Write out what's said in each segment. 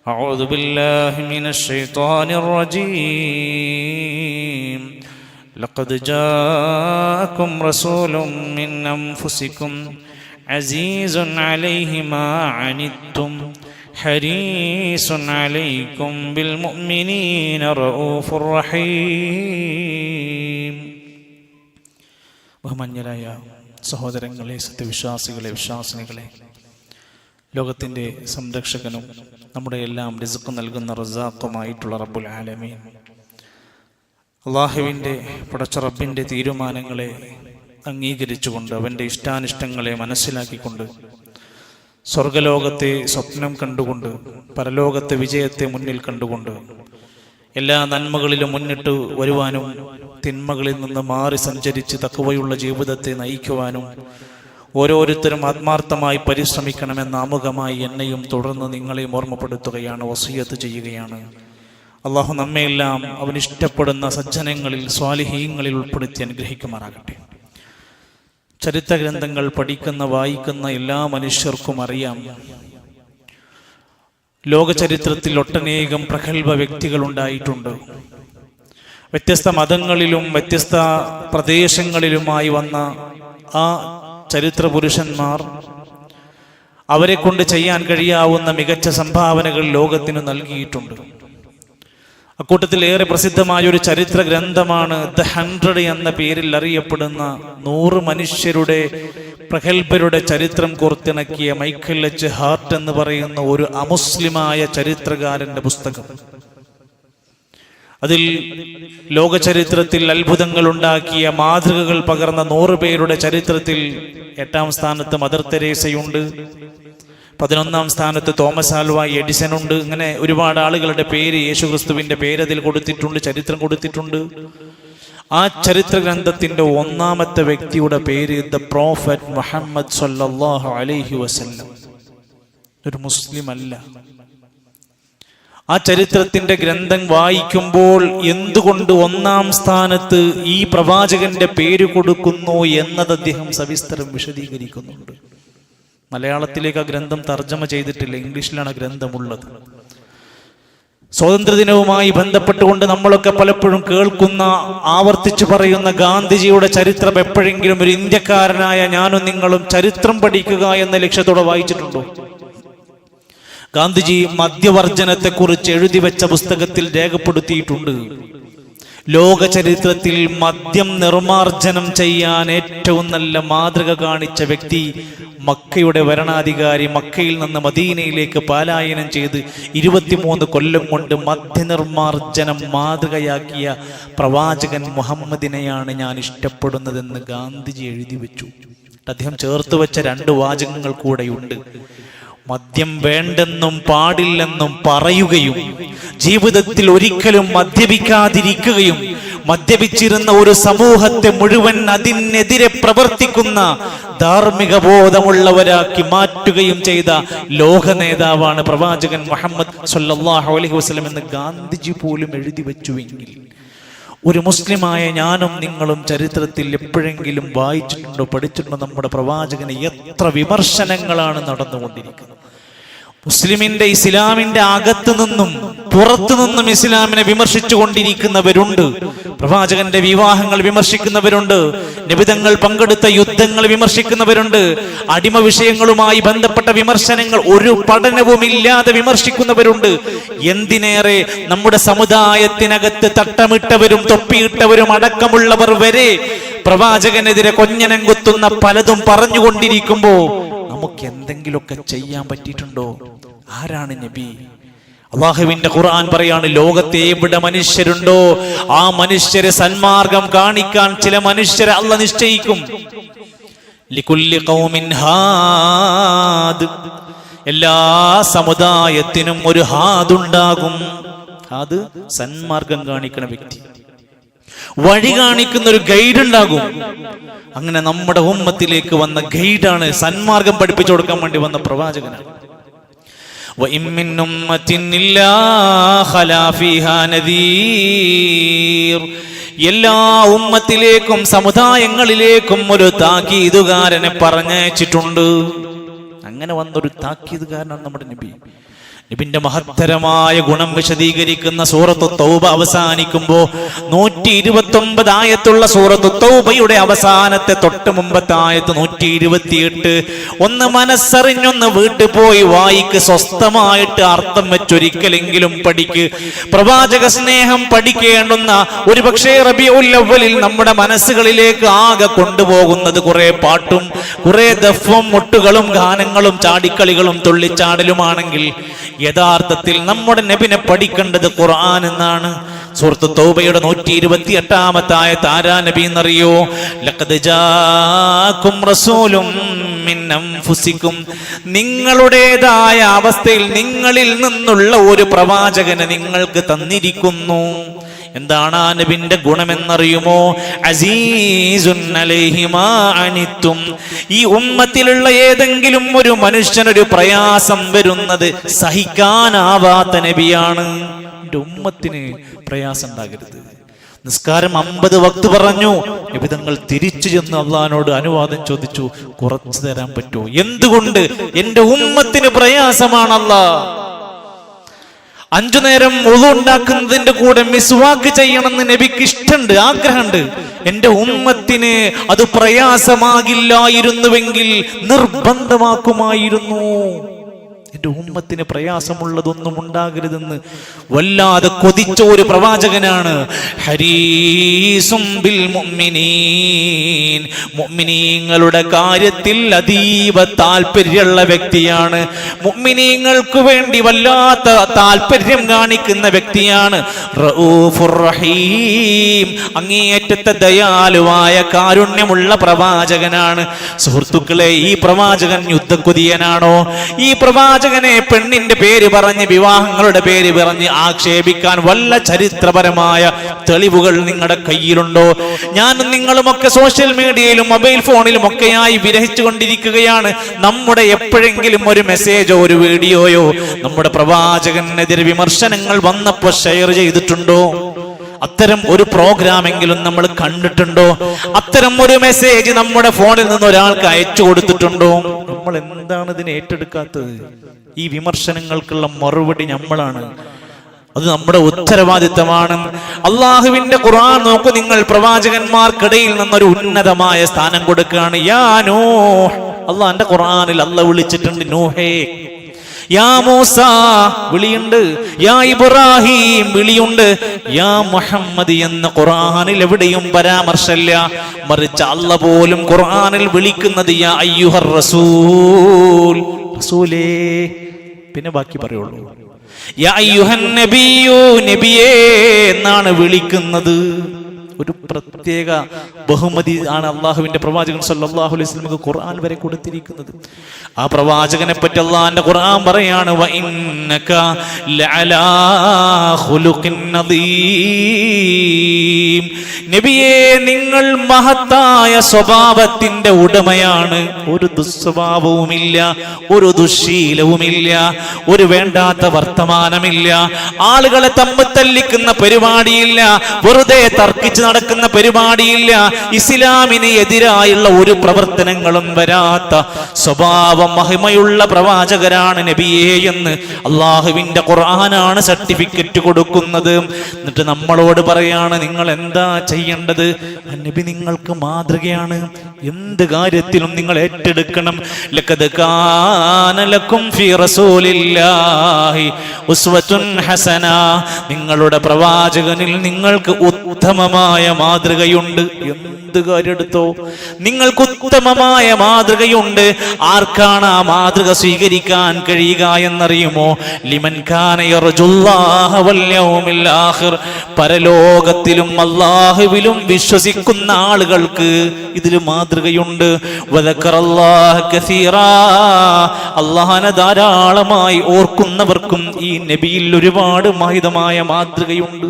أعوذ بالله من الشيطان الرجيم لقد جاءكم رسول من أنفسكم عزيز عليه ما عنتم حريص عليكم بالمؤمنين رؤوف رحيم. ബഹുമാന്യരായ സഹോദരങ്ങളെ, സത്യവിശ്വാസികളെ, വിശ്വാസിനികളെ, ലോകത്തിൻ്റെ സംരക്ഷകനും നമ്മുടെ എല്ലാം റിസ്ക് നൽകുന്ന റസാഖുമായിട്ടുള്ള റബ്ബുൽ ആലമീൻ അള്ളാഹുവിൻ്റെ പടച്ച റബ്ബിൻ്റെ തീരുമാനങ്ങളെ അംഗീകരിച്ചുകൊണ്ട് അവൻ്റെ ഇഷ്ടാനിഷ്ടങ്ങളെ മനസ്സിലാക്കിക്കൊണ്ട് സ്വർഗലോകത്തെ സ്വപ്നം കണ്ടുകൊണ്ട് പരലോകത്തെ വിജയത്തെ മുന്നിൽ കണ്ടുകൊണ്ട് എല്ലാ നന്മകളിലും മുന്നിട്ട് വരുവാനും തിന്മകളിൽ നിന്ന് മാറി സഞ്ചരിച്ച് തഖ്വയുള്ള ജീവിതത്തെ നയിക്കുവാനും ഓരോരുത്തരും ആത്മാർത്ഥമായി പരിശ്രമിക്കണമെന്ന ആമുഖമായി എന്നെയും തുടർന്ന് നിങ്ങളെയും ഓർമ്മപ്പെടുത്തുകയാണ്, വസിയത്ത് ചെയ്യുകയാണ്. അള്ളാഹു നമ്മെയെല്ലാം അവനിഷ്ടപ്പെടുന്ന സജ്ജനങ്ങളിൽ, സ്വാലിഹീങ്ങളിൽ ഉൾപ്പെടുത്തി അനുഗ്രഹിക്കുമാറാകട്ടെ. ചരിത്ര ഗ്രന്ഥങ്ങൾ പഠിക്കുന്ന വായിക്കുന്ന എല്ലാ മനുഷ്യർക്കും അറിയാം, ലോക ചരിത്രത്തിൽ ഒട്ടനേകം പ്രഗത്ഭ വ്യക്തികൾ ഉണ്ടായിട്ടുണ്ട്. വ്യത്യസ്ത മതങ്ങളിലും വ്യത്യസ്ത പ്രദേശങ്ങളിലുമായി വന്ന ആ ചരിത്ര പുരുഷന്മാർ അവരെ കൊണ്ട് ചെയ്യാൻ കഴിയാവുന്ന മികച്ച സംഭാവനകൾ ലോകത്തിന് നൽകിയിട്ടുണ്ട്. അക്കൂട്ടത്തിൽ ഏറെ പ്രസിദ്ധമായ ഒരു ചരിത്ര ഗ്രന്ഥമാണ് ദ 100 എന്ന പേരിൽ അറിയപ്പെടുന്ന 100 മനുഷ്യരുടെ പ്രഗത്ഭരുടെ ചരിത്രം കോർത്തിണക്കിയ മൈക്കൽ എച്ച് ഹാർട്ട് എന്ന് പറയുന്ന ഒരു അമുസ്ലിമായ ചരിത്രകാരന്റെ പുസ്തകം. അതിൽ ലോക ചരിത്രത്തിൽ അത്ഭുതങ്ങൾ ഉണ്ടാക്കിയ മാതൃകകൾ പകർന്ന 100 പേരുടെ ചരിത്രത്തിൽ 8ാം സ്ഥാനത്ത് മദർ തെരേസയുണ്ട്, 11ാം സ്ഥാനത്ത് തോമസ് ആൽവ എഡിസൺ ഉണ്ട്. ഇങ്ങനെ ഒരുപാട് ആളുകളുടെ പേര്, യേശുക്രിസ്തുവിന്റെ പേര് അതിൽ കൊടുത്തിട്ടുണ്ട്, ചരിത്രം കൊടുത്തിട്ടുണ്ട്. ആ ചരിത്ര ഗ്രന്ഥത്തിന്റെ 1ാമത്തെ വ്യക്തിയുടെ പേര് ദ പ്രോഫറ്റ് മുഹമ്മദ് സല്ലല്ലാഹു അലൈഹി വസല്ലം. ഒരു മുസ്ലിം അല്ല. ആ ചരിത്രത്തിന്റെ ഗ്രന്ഥം വായിക്കുമ്പോൾ എന്തുകൊണ്ട് 1ാം സ്ഥാനത്ത് ഈ പ്രവാചകന്റെ പേര് കൊടുക്കുന്നു എന്നത് അദ്ദേഹം സവിസ്തരം വിശദീകരിക്കുന്നുണ്ട്. മലയാളത്തിലേക്ക് ആ ഗ്രന്ഥം തർജ്ജമ ചെയ്തിട്ടില്ല, ഇംഗ്ലീഷിലാണ് ഗ്രന്ഥമുള്ളത്. സ്വാതന്ത്ര്യദിനവുമായി ബന്ധപ്പെട്ടുകൊണ്ട് നമ്മളൊക്കെ പലപ്പോഴും കേൾക്കുന്ന, ആവർത്തിച്ചു പറയുന്ന ഗാന്ധിജിയുടെ ചരിത്രം എപ്പോഴെങ്കിലും ഒരു ഇന്ത്യക്കാരനായ ഞാനും നിങ്ങളും ചരിത്രം പഠിക്കുക എന്ന ലക്ഷ്യത്തോടെ വായിച്ചിട്ടുണ്ടോ? ഗാന്ധിജി മദ്യവർജനത്തെക്കുറിച്ച് എഴുതി വെച്ച പുസ്തകത്തിൽ രേഖപ്പെടുത്തിയിട്ടുണ്ട്, ലോക ചരിത്രത്തിൽ മദ്യം നിർമാർജനം ചെയ്യാൻ ഏറ്റവും നല്ല മാതൃക കാണിച്ച വ്യക്തി മക്കയുടെ ഭരണാധികാരി, മക്കയിൽ നിന്ന് മദീനയിലേക്ക് പലായനം ചെയ്ത് 23 കൊല്ലം കൊണ്ട് മദ്യനിർമാർജനം മാതൃകയാക്കിയ പ്രവാചകൻ മുഹമ്മദിനെയാണ് ഞാൻ ഇഷ്ടപ്പെടുന്നതെന്ന് ഗാന്ധിജി എഴുതി വെച്ചു. അദ്ദേഹം ചേർത്ത് വെച്ച 2 വാചകങ്ങൾ കൂടെയുണ്ട്. മദ്യം വേണ്ടെന്നും പാടില്ലെന്നും പറയുകയും ജീവിതത്തിൽ ഒരിക്കലും മദ്യപിക്കാതിരിക്കുകയും മദ്യപിച്ചിരുന്ന ഒരു സമൂഹത്തെ മുഴുവൻ അതിനെതിരെ പ്രവർത്തിക്കുന്ന ധാർമ്മിക ബോധമുള്ളവരാക്കി മാറ്റുകയും ചെയ്ത ലോക നേതാവാണ് പ്രവാചകൻ മുഹമ്മദ് സല്ലല്ലാഹു അലൈഹി വസല്ലം എന്ന് ഗാന്ധിജി പോലും എഴുതി വെച്ചുവെങ്കിൽ ഒരു മുസ്ലിമായ ഞാനും നിങ്ങളും ചരിത്രത്തിൽ എപ്പോഴെങ്കിലും വായിച്ചിട്ടുണ്ടോ, പഠിച്ചിട്ടുണ്ടോ? നമ്മുടെ പ്രവാചകന് എത്ര വിമർശനങ്ങളാണ് നടന്നുകൊണ്ടിരിക്കുന്നത്. മുസ്ലിമിന്റെ, ഇസ്ലാമിന്റെ അകത്തു നിന്നും പുറത്തു നിന്നും ഇസ്ലാമിനെ വിമർശിച്ചു കൊണ്ടിരിക്കുന്നവരുണ്ട്. പ്രവാചകന്റെ വിവാഹങ്ങൾ വിമർശിക്കുന്നവരുണ്ട്, നബിതങ്ങൾ പങ്കെടുത്ത യുദ്ധങ്ങൾ വിമർശിക്കുന്നവരുണ്ട്, അടിമ വിഷയങ്ങളുമായി ബന്ധപ്പെട്ട വിമർശനങ്ങൾ ഒരു പഠനവുമില്ലാതെ വിമർശിക്കുന്നവരുണ്ട്. എന്തിനേറെ നമ്മുടെ സമുദായത്തിനകത്ത് തട്ടമിട്ടവരും തൊപ്പിയിട്ടവരും അടക്കമുള്ളവർ വരെ പ്രവാചകനെതിരെ കൊഞ്ഞനം കുത്തുന്ന പലതും പറഞ്ഞുകൊണ്ടിരിക്കുമ്പോ നമുക്ക് എന്തെങ്കിലുമൊക്കെ ചെയ്യാൻ പറ്റിയിട്ടുണ്ടോ? ആരാണ് നബി? അല്ലാഹുവിന്റെ ഖുർആൻ പറയാണ്, ലോകത്തെ എവിടെ മനുഷ്യരുണ്ടോ ആ മനുഷ്യരെ സന്മാർഗം കാണിക്കാൻ ചില മനുഷ്യരെ അല്ലാഹ് നിശ്ചയിക്കും. ലികുല്ലി ഖൗമിൻ ഹാദ്, എല്ലാ സമുദായത്തിനും ഒരു ഹാദുണ്ടാകും. ഹാദ് സന്മാർഗം കാണിക്കണ വ്യക്തി, വഴി കാണിക്കുന്ന ഒരു ഗൈഡ് ഉണ്ടാകും. അങ്ങനെ നമ്മുടെ ഉമ്മത്തിലേക്ക് വന്ന ഗൈഡാണ്, സന്മാർഗം പഠിപ്പിച്ചു കൊടുക്കാൻ വേണ്ടി വന്ന പ്രവാചകനാണ്. എല്ലാ ഉമ്മത്തിലേക്കും സമുദായങ്ങളിലേക്കും ഒരു താക്കീതുകാരനെ പറഞ്ഞയച്ചിട്ടുണ്ട്. അങ്ങനെ വന്നൊരു താക്കീതുകാരനാണ് നമ്മുടെ നബി. നബിന്റെ മഹത്തരമായ ഗുണം വിശദീകരിക്കുന്ന സൂറത്തു തൗബ അവസാനിക്കുമ്പോ 129 ആയത്തുള്ള സൂറത്തു തൗബയുടെ അവസാനത്തെ തൊട്ട് മുമ്പത്തെ ആയത്ത് 128. ഒന്ന് മനസ്സറിഞ്ഞൊന്ന് വീട്ടിൽ പോയി വായിക്ക്, സ്വസ്ഥമായിട്ട് അർത്ഥം വെച്ചൊരിക്കലെങ്കിലും പഠിക്ക്. പ്രവാചക സ്നേഹം പഠിക്കേണ്ടുന്ന ഒരുപക്ഷേ റബീഉൽ അവ്വലിൽ നമ്മുടെ മനസ്സുകളിലേക്ക് ആകെ കൊണ്ടുപോകുന്നത് കുറെ പാട്ടും കുറെ ദഫും മുട്ടുകളും ഗാനങ്ങളും ചാടിക്കളികളും തുള്ളിച്ചാടലുമാണെങ്കിൽ യഥാർത്ഥത്തിൽ നമ്മുടെ നബിനെ പഠിക്കേണ്ടത് ഖുർആൻ എന്നാണ്. സൂറത്ത് തൗബയുടെ 128 ആയത്ത് ആരാ നബി എന്നറിയോ? ലഖദ് ജാഅകും റസൂലും മിൻ അൻഫുസികും, നിങ്ങളുടേതായ അവസ്ഥയിൽ നിങ്ങളിൽ നിന്നുള്ള ഒരു പ്രവാചകനെ നിങ്ങൾക്ക് തന്നിരിക്കുന്നു. എന്താണ് ആ നബിന്റെ ഗുണമെന്നറിയുമോ? അസീസുൻ അലൈഹി മാ അനിത്തും, ഈ ഉമ്മത്തിലുള്ള ഏതെങ്കിലും ഒരു മനുഷ്യനൊരു പ്രയാസം വരുന്നത് സഹിക്കാനാവാത്ത നബിയാണ്. എൻ്റെ ഉമ്മത്തിന് പ്രയാസം ഉണ്ടാകരുത്. നിസ്കാരം 50 വക്ത് പറഞ്ഞു. നബി തങ്ങൾ തിരിച്ചു ചെന്ന് അള്ളാഹിനോട് അനുവാദം ചോദിച്ചു, കുറച്ചു തരാൻ പറ്റുമോ? എന്തുകൊണ്ട്? എൻ്റെ ഉമ്മത്തിന് പ്രയാസമാണ് അല്ലാഹ്. 5 നേരം വുളു ഉണ്ടാക്കുന്നതിന്റെ കൂടെ മിസ്വാക്ക് ചെയ്യണമെന്ന് നബിക്ക് ഇഷ്ടമുണ്ട്, ആഗ്രഹമുണ്ട്. എൻ്റെ ഉമ്മത്തിന് അത് പ്രയാസമാകില്ലായിരുന്നുവെങ്കിൽ നിർബന്ധമാക്കുമായിരുന്നു. എൻ്റെ ഉമ്മത്തിന് പ്രയാസമുള്ളതൊന്നും ഉണ്ടാകരുതെന്ന് വല്ലാതെ കൊതിച്ച ഒരു പ്രവാചകനാണ്. ഹരീസും ബിൽ മുഅ്മിനീൻ, മുഅ്മിനീങ്ങളുടെ കാര്യത്തിൽ അതീവ താല്പര്യമുള്ള വ്യക്തിയാണ്. മുഅ്മിനീങ്ങൾക്ക് വേണ്ടി വല്ലാത്ത താല്പര്യം കാണിക്കുന്ന വ്യക്തിയാണ്. റഊഫുർ റഹീം, അങ്ങേയറ്റത്തെ ദയാലുവായ കാരുണ്യമുള്ള പ്രവാചകനാണ്. സുഹൃത്തുക്കളെ, ഈ പ്രവാചകൻ യുദ്ധക്കൊതിയനാണോ? ഈ പ്രവാചകനെ പെണ്ണിന്റെ പേര് പറഞ്ഞ് വിവാഹങ്ങളുടെ പേര് പറഞ്ഞ് ആക്ഷേപിക്കാൻ വല്ല ചരിത്രപരമായ തെളിവുകൾ നിങ്ങളുടെ കയ്യിലുണ്ടോ? ഞാനും നിങ്ങളുമൊക്കെ സോഷ്യൽ മീഡിയയിലും മൊബൈൽ ഫോണിലും ഒക്കെയായി വിരഹിച്ചു കൊണ്ടിരിക്കുകയാണ്. നമ്മുടെ എപ്പോഴെങ്കിലും ഒരു മെസ്സേജോ ഒരു വീഡിയോയോ നമ്മുടെ പ്രവാചകനെതിരെ വിമർശനങ്ങൾ വന്നപ്പോൾ ഷെയർ ചെയ്തിട്ടുണ്ടോ? അത്തരം ഒരു പ്രോഗ്രാമെങ്കിലും നമ്മൾ കണ്ടിട്ടുണ്ടോ? അത്തരം ഒരു മെസ്സേജ് നമ്മുടെ ഫോണിൽ നിന്ന് ഒരാൾക്ക് അയച്ചു കൊടുത്തിട്ടുണ്ടോ? നമ്മൾ എന്താണ് ഇതിനെ ഏറ്റെടുക്കാത്തത്? ഈ വിമർശനങ്ങൾക്കുള്ള മറുപടി നമ്മളാണ്. അത് നമ്മുടെ ഉത്തരവാദിത്തമാണ്. അള്ളാഹുവിന്റെ ഖുർആൻ നോക്കൂ നിങ്ങൾ, പ്രവാചകന്മാർക്കിടയിൽ നിന്നൊരു ഉന്നതമായ സ്ഥാനം കൊടുക്കുകയാണ്. യാ നൂഹ്, അള്ളാഹുവിന്റെ ഖുർആനിൽ അള്ളാഹ് വിളിച്ചിട്ടുണ്ട് നൂഹേ. യാ മൂസ വിളിയുണ്ട്, യാ ഇബ്രാഹിം വിളിയുണ്ട്, യാ മുഹമ്മദ് എന്ന് ഖുർആനിൽ എവിടെയും പരാമർശമില്ല. മറിച്ച് അല്ലാഹ് പോലും ഖുർആനിൽ വിളിക്കുന്നത് യാ അയ്യുഹർ റസൂൽ, റസൂലേ. പിന്നെ ബാക്കി പറയുള്ളൂ. യാ അയ്യുഹൻ നബിയു, നബിയേ എന്നാണ് വിളിക്കുന്നത്. ഒരു പ്രത്യേക ബഹുമതി ആണ് അള്ളാഹുവിന്റെ പ്രവാചകൻ സല്ലല്ലാഹു അലൈഹി വസല്ലമക്ക് ഖുർആൻ വരെ കൊടുത്തിരിക്കുന്നത്. ആ പ്രവാചകനെ പറ്റി അള്ളാഹിന്റെ ഖുർആൻ പറയാണ്, വ ഇന്നക ലഅലാ ഖുലുഖിൻ നദീം, നബിയേ നിങ്ങൾ മഹത്തായ സ്വഭാവത്തിന്റെ ഉടമയാണ്. ഒരു ദുസ്വഭാവവുമില്ല, ഒരു ദുശ്ശീലവുമില്ല, ഒരു വേണ്ടാത്ത വർത്തമാനമില്ല, ആളുകളെ തമ്മിൽ തല്ലിക്കുന്ന പരിപാടിയില്ല, വെറുതെ തർക്കിച്ച് നടക്കുന്ന പരിപാടിയില്ല, ഇസ്ലാമിന് എതിരായുള്ള ഒരു പ്രവർത്തനങ്ങളും വരാത്ത സ്വഭാവ മഹിമയുള്ള പ്രവാചകരാണ് നബിയേ എന്ന് അള്ളാഹുവിന്റെ ഖുർആനാണ് സർട്ടിഫിക്കറ്റ് കൊടുക്കുന്നത്. എന്നിട്ട് നമ്മളോട് പറയാണ്, നിങ്ങൾ എന്താ ചെയ്യേണ്ടത്? നബി നിങ്ങൾക്ക് മാതൃകയാണ്. എന്ത് കാര്യത്തിലും നിങ്ങൾ ഏറ്റെടുക്കണം. ലഖദ് കാന ലക്കും ഫീ റസൂലില്ലാഹി ഉസ്വത്തുൻ ഹസന, നിങ്ങളുടെ പ്രവാചകനിൽ നിങ്ങൾക്ക് ഉത്തമമായ മാതൃകയുണ്ട്. എന്ത് കാര്യം എടുത്തോ, നിങ്ങൾക്ക് ഉത്തമമായ മാതൃകയുണ്ട്. ആർക്കാണ് ആ മാതൃക സ്വീകരിക്കാൻ കഴിയുക എന്നറിയുമോ? ലിമൻ കാന യർജുല്ലാഹ വൽ യൗമിൽ ആഖിർ, പരലോകത്തിലും അല്ലാഹുവിലും വിശ്വസിക്കുന്ന ആളുകൾക്ക് ഇതിൽ മാതൃകയുണ്ട്. വദക്കറല്ലാഹ കസീറാ, അല്ലാഹനെ ധാരാളമായി ഓർക്കുന്നവർക്കും ഈ നബിയിൽ ഒരുപാട് മഹിതമായ മാതൃകയുണ്ട്.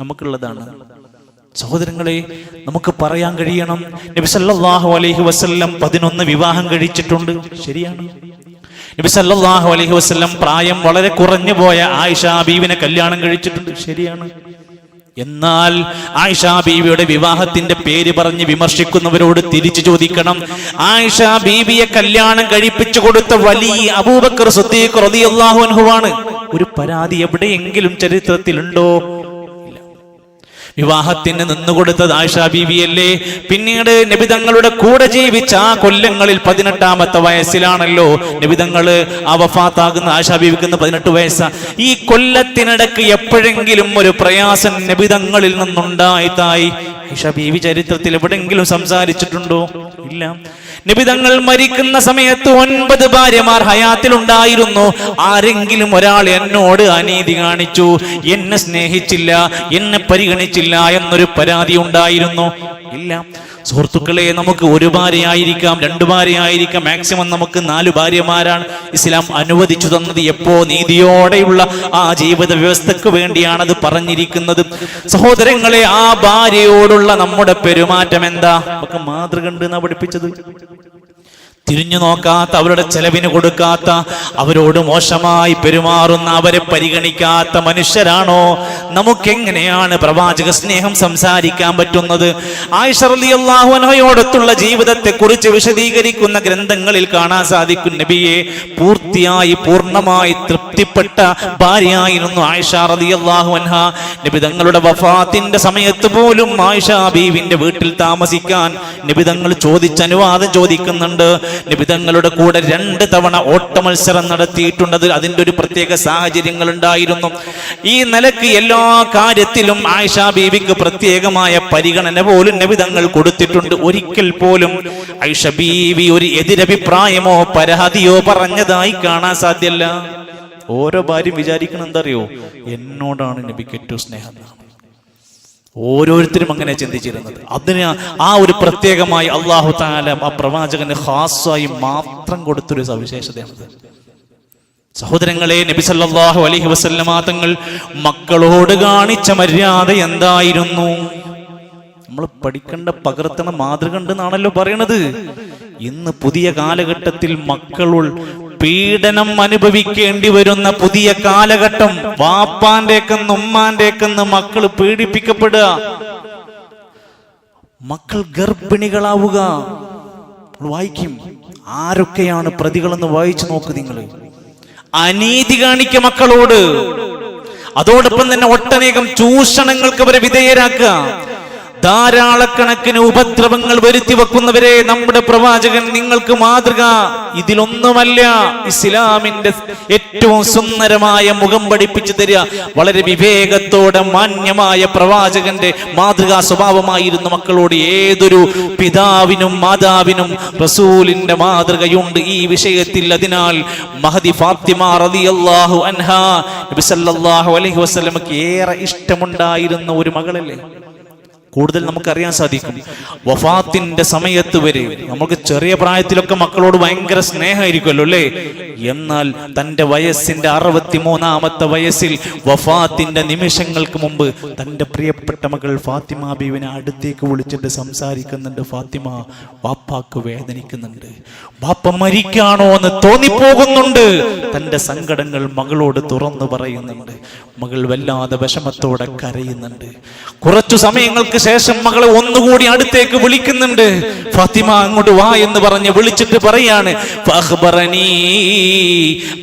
നമുക്കുള്ളതാണ്. സഹോദരങ്ങളെ, നമുക്ക് പറയാൻ കഴിയണം, നബി സല്ലല്ലാഹു അലൈഹി വസല്ലം 11 വിവാഹം കഴിച്ചിട്ടുണ്ട്. ശരിയാണ്. നബി സല്ലല്ലാഹു അലൈഹി വസല്ലം പ്രായം വളരെ കുറഞ്ഞു പോയ ആയിഷ ബീവിനെ കല്യാണം കഴിച്ചിട്ടുണ്ട്. ശരിയാണ്. എന്നാൽ ആയിഷ ബീവിയുടെ വിവാഹത്തിന്റെ പേര് പറഞ്ഞ് വിമർശിക്കുന്നവരോട് തിരിച്ചു ചോദിക്കണം, ആയിഷ ബീവിയെ കല്യാണം കഴിപ്പിച്ചു കൊടുത്ത വലിയ അബൂബക്കർ സിദ്ദീഖ് റളിയല്ലാഹു അൻഹുവാണ്. ഒരു പരാതി എവിടെയെങ്കിലും ചരിത്രത്തിലുണ്ടോ? വിവാഹത്തിന് നിന്നുകൊടുത്തത് ആയിഷ ബീവിയല്ലേ. പിന്നീട് നബിതങ്ങളുടെ കൂടെ ജീവിച്ച ആ കൊല്ലങ്ങളിൽ 18ാമത്തെ വയസ്സിലാണല്ലോ നബിതങ്ങള് വഫാത്താകുന്ന. ആയിഷ ബീവിക്ക് 18 വയസ്സാ. ഈ കൊല്ലത്തിനിടക്ക് എപ്പോഴെങ്കിലും ഒരു പ്രയാസം നബിതങ്ങളിൽ നിന്നുണ്ടായിട്ടായി ആയിഷ ബീവി ചരിത്രത്തിൽ എവിടെയെങ്കിലും സംസാരിച്ചിട്ടുണ്ടോ? ഇല്ല. നബിതങ്ങൾ മരിക്കുന്ന സമയത്ത് 9 ഭാര്യമാർ ഹയാത്തിലുണ്ടായിരുന്നു. ആരെങ്കിലും ഒരാൾ എന്നോട് അനീതി കാണിച്ചു, എന്നെ സ്നേഹിച്ചില്ല, എന്നെ പരിഗണിച്ചില്ല എന്നൊരു പരാതി ഉണ്ടായിരുന്നു? ഇല്ല. സുഹൃത്തുക്കളെ, നമുക്ക് 1 ഭാര്യയായിരിക്കാം, 2 ഭാര്യയായിരിക്കാം, മാക്സിമം നമുക്ക് 4 ഭാര്യമാരാണ് ഇസ്ലാം അനുവദിച്ചു തന്നത്. എപ്പോ നീതിയോടെയുള്ള ആ ജീവിത വ്യവസ്ഥക്ക് വേണ്ടിയാണത് പറഞ്ഞിരിക്കുന്നത്. സഹോദരങ്ങളെ, ആ ഭാര്യയോടുള്ള നമ്മുടെ പെരുമാറ്റം എന്താ? നമുക്ക് മാതൃക ഉണ്ട് എന്നാ പഠിപ്പിച്ചത്. തിരിഞ്ഞു നോക്കാത്ത, അവരുടെ ചെലവിന് കൊടുക്കാത്ത, അവരോട് മോശമായി പെരുമാറുന്ന, അവരെ പരിഗണിക്കാത്ത മനുഷ്യരാണോ? നമുക്കെങ്ങനെയാണ് പ്രവാചക സ്നേഹം സംസാരിക്കാൻ പറ്റുന്നത്? ആയിഷ റളിയല്ലാഹു അൻഹയോടൊത്തുള്ള ജീവിതത്തെ കുറിച്ച് വിശദീകരിക്കുന്ന ഗ്രന്ഥങ്ങളിൽ കാണാൻ സാധിക്കും, നബിയെ പൂർണ്ണമായി തൃപ്തിപ്പെട്ട ഭാര്യയായിരുന്നു ആയിഷ റളിയല്ലാഹു അൻഹ. നബി തങ്ങളുടെ വഫാത്തിന്റെ സമയത്ത് പോലും ആയിഷ ബീവിന്റെ വീട്ടിൽ താമസിക്കാൻ നബി തങ്ങൾ അനുവാദം ചോദിക്കുന്നുണ്ട്. നബിതങ്ങളുടെ കൂടെ 2 തവണ ഓട്ട മത്സരം നടത്തിയിട്ടുണ്ട്. അതിൻ്റെ ഒരു പ്രത്യേക സാഹചര്യങ്ങൾ ഉണ്ടായിരുന്നു. ഈ നിലക്ക് എല്ലാ കാര്യത്തിലും ആയിഷ ബീവിക്ക് പ്രത്യേകമായ പരിഗണന പോലും നബിതങ്ങൾ കൊടുത്തിട്ടുണ്ട്. ഒരിക്കൽ പോലും ആയിഷ ബീവി ഒരു എതിരഭിപ്രായമോ പരാതിയോ പറഞ്ഞതായി കാണാൻ സാധ്യമല്ല. ഓരോ ഭാര്യയും വിചാരിക്കണം എന്തറിയോ, എന്നോടാണ് നബിക്ക് ഏറ്റവും സ്നേഹം. ഓരോരുത്തരും അങ്ങനെ ചിന്തിച്ചിരുന്നത്. അതിന് ആ ഒരു പ്രത്യേകമായി അല്ലാഹു തആല ആ പ്രവാചകന് ഖാസ്സായി മാത്രം കൊടുത്തൊരു സവിശേഷതയാണ്. സഹോദരങ്ങളെ, നബി സല്ലല്ലാഹു അലൈഹി വസല്ലമ തങ്ങൾ മക്കളോട് കാണിച്ച മര്യാദ എന്തായിരുന്നു? നമ്മൾ പഠിക്കേണ്ട, പകർത്തണ മാതൃക ഉണ്ടെന്നാണല്ലോ പറയണത്. ഇന്ന് പുതിയ കാലഘട്ടത്തിൽ മക്കൾ പീഡനം അനുഭവിക്കേണ്ടി വരുന്ന പുതിയ കാലഘട്ടം. വാപ്പാന്റെക്കെന്ന് ഉമ്മാന്റെക്കെന്ന് മക്കൾ പീഡിപ്പിക്കപ്പെടുക, മക്കൾ ഗർഭിണികളാവുക. വായിക്കും, ആരൊക്കെയാണ് പ്രതികളെന്ന് വായിച്ചു നോക്ക് നിങ്ങൾ. അനീതി കാണിക്ക മക്കളോട്. അതോടൊപ്പം തന്നെ ഒട്ടനേകം ചൂഷണങ്ങൾക്ക് അവരെ വിധേയരാക്കുക. ധാരാളക്കണക്കിന് ഉപദ്രവങ്ങൾ വരുത്തി വെക്കുന്നവരെ നമ്മുടെ പ്രവാചകൻ നിങ്ങൾക്ക് മാതൃക. ഇതിലൊന്നുമല്ല ഇസ്ലാമിന്റെ ഏറ്റവും സുന്ദരമായ മുഖം പഠിപ്പിച്ചു തരിക. വളരെ വിവേകത്തോടെ മാന്യമായ പ്രവാചകന്റെ മാതൃകാ സ്വഭാവമായിരുന്നു മക്കളോട്. ഏതൊരു പിതാവിനും മാതാവിനും റസൂലിന്റെ മാതൃകയുണ്ട് ഈ വിഷയത്തിൽ. അതിനാൽ മഹദി ഫാത്തിമ റളിയല്ലാഹു അൻഹാ നബി സല്ലല്ലാഹു അലൈഹി വസല്ലമക്ക് ഏറെ ഇഷ്ടമുണ്ടായിരുന്ന ഒരു മകളല്ലേ. കൂടുതൽ നമുക്കറിയാൻ സാധിക്കും. വഫാത്തിന്റെ സമയത്ത് വരെ നമുക്ക് ചെറിയ പ്രായത്തിലൊക്കെ മക്കളോട് ഭയങ്കര സ്നേഹമായിരിക്കുമല്ലോ അല്ലേ. എന്നാൽ തൻ്റെ വയസ്സിന്റെ 63ാമത്തെ വയസ്സിൽ വഫാത്തിന്റെ നിമിഷങ്ങൾക്ക് മുമ്പ് തൻ്റെ പ്രിയപ്പെട്ട മകൾ ഫാത്തിമ ബീവിനെ അടുത്തേക്ക് വിളിച്ചിട്ട് സംസാരിക്കുന്നുണ്ട്. ഫാത്തിമ, വാപ്പാക്ക് വേദനിക്കുന്നുണ്ട്, വാപ്പ മരിക്കാണോ എന്ന് തോന്നിപ്പോകുന്നുണ്ട്. തൻ്റെ സങ്കടങ്ങൾ മകളോട് തുറന്നു പറയുന്നുണ്ട്. മകൾ വല്ലാതെ വിഷമത്തോടെ കരയുന്നുണ്ട്. കുറച്ചു സമയങ്ങൾക്ക് ശേഷം മകളെ ഒന്നുകൂടി അടുത്തേക്ക് വിളിക്കുന്നുണ്ട്. ഫാത്തിമ, അങ്ങോട്ട് വാ എന്ന് പറഞ്ഞ് വിളിച്ചിട്ട് പറയാണ്, ഫഅഖ്ബറനീ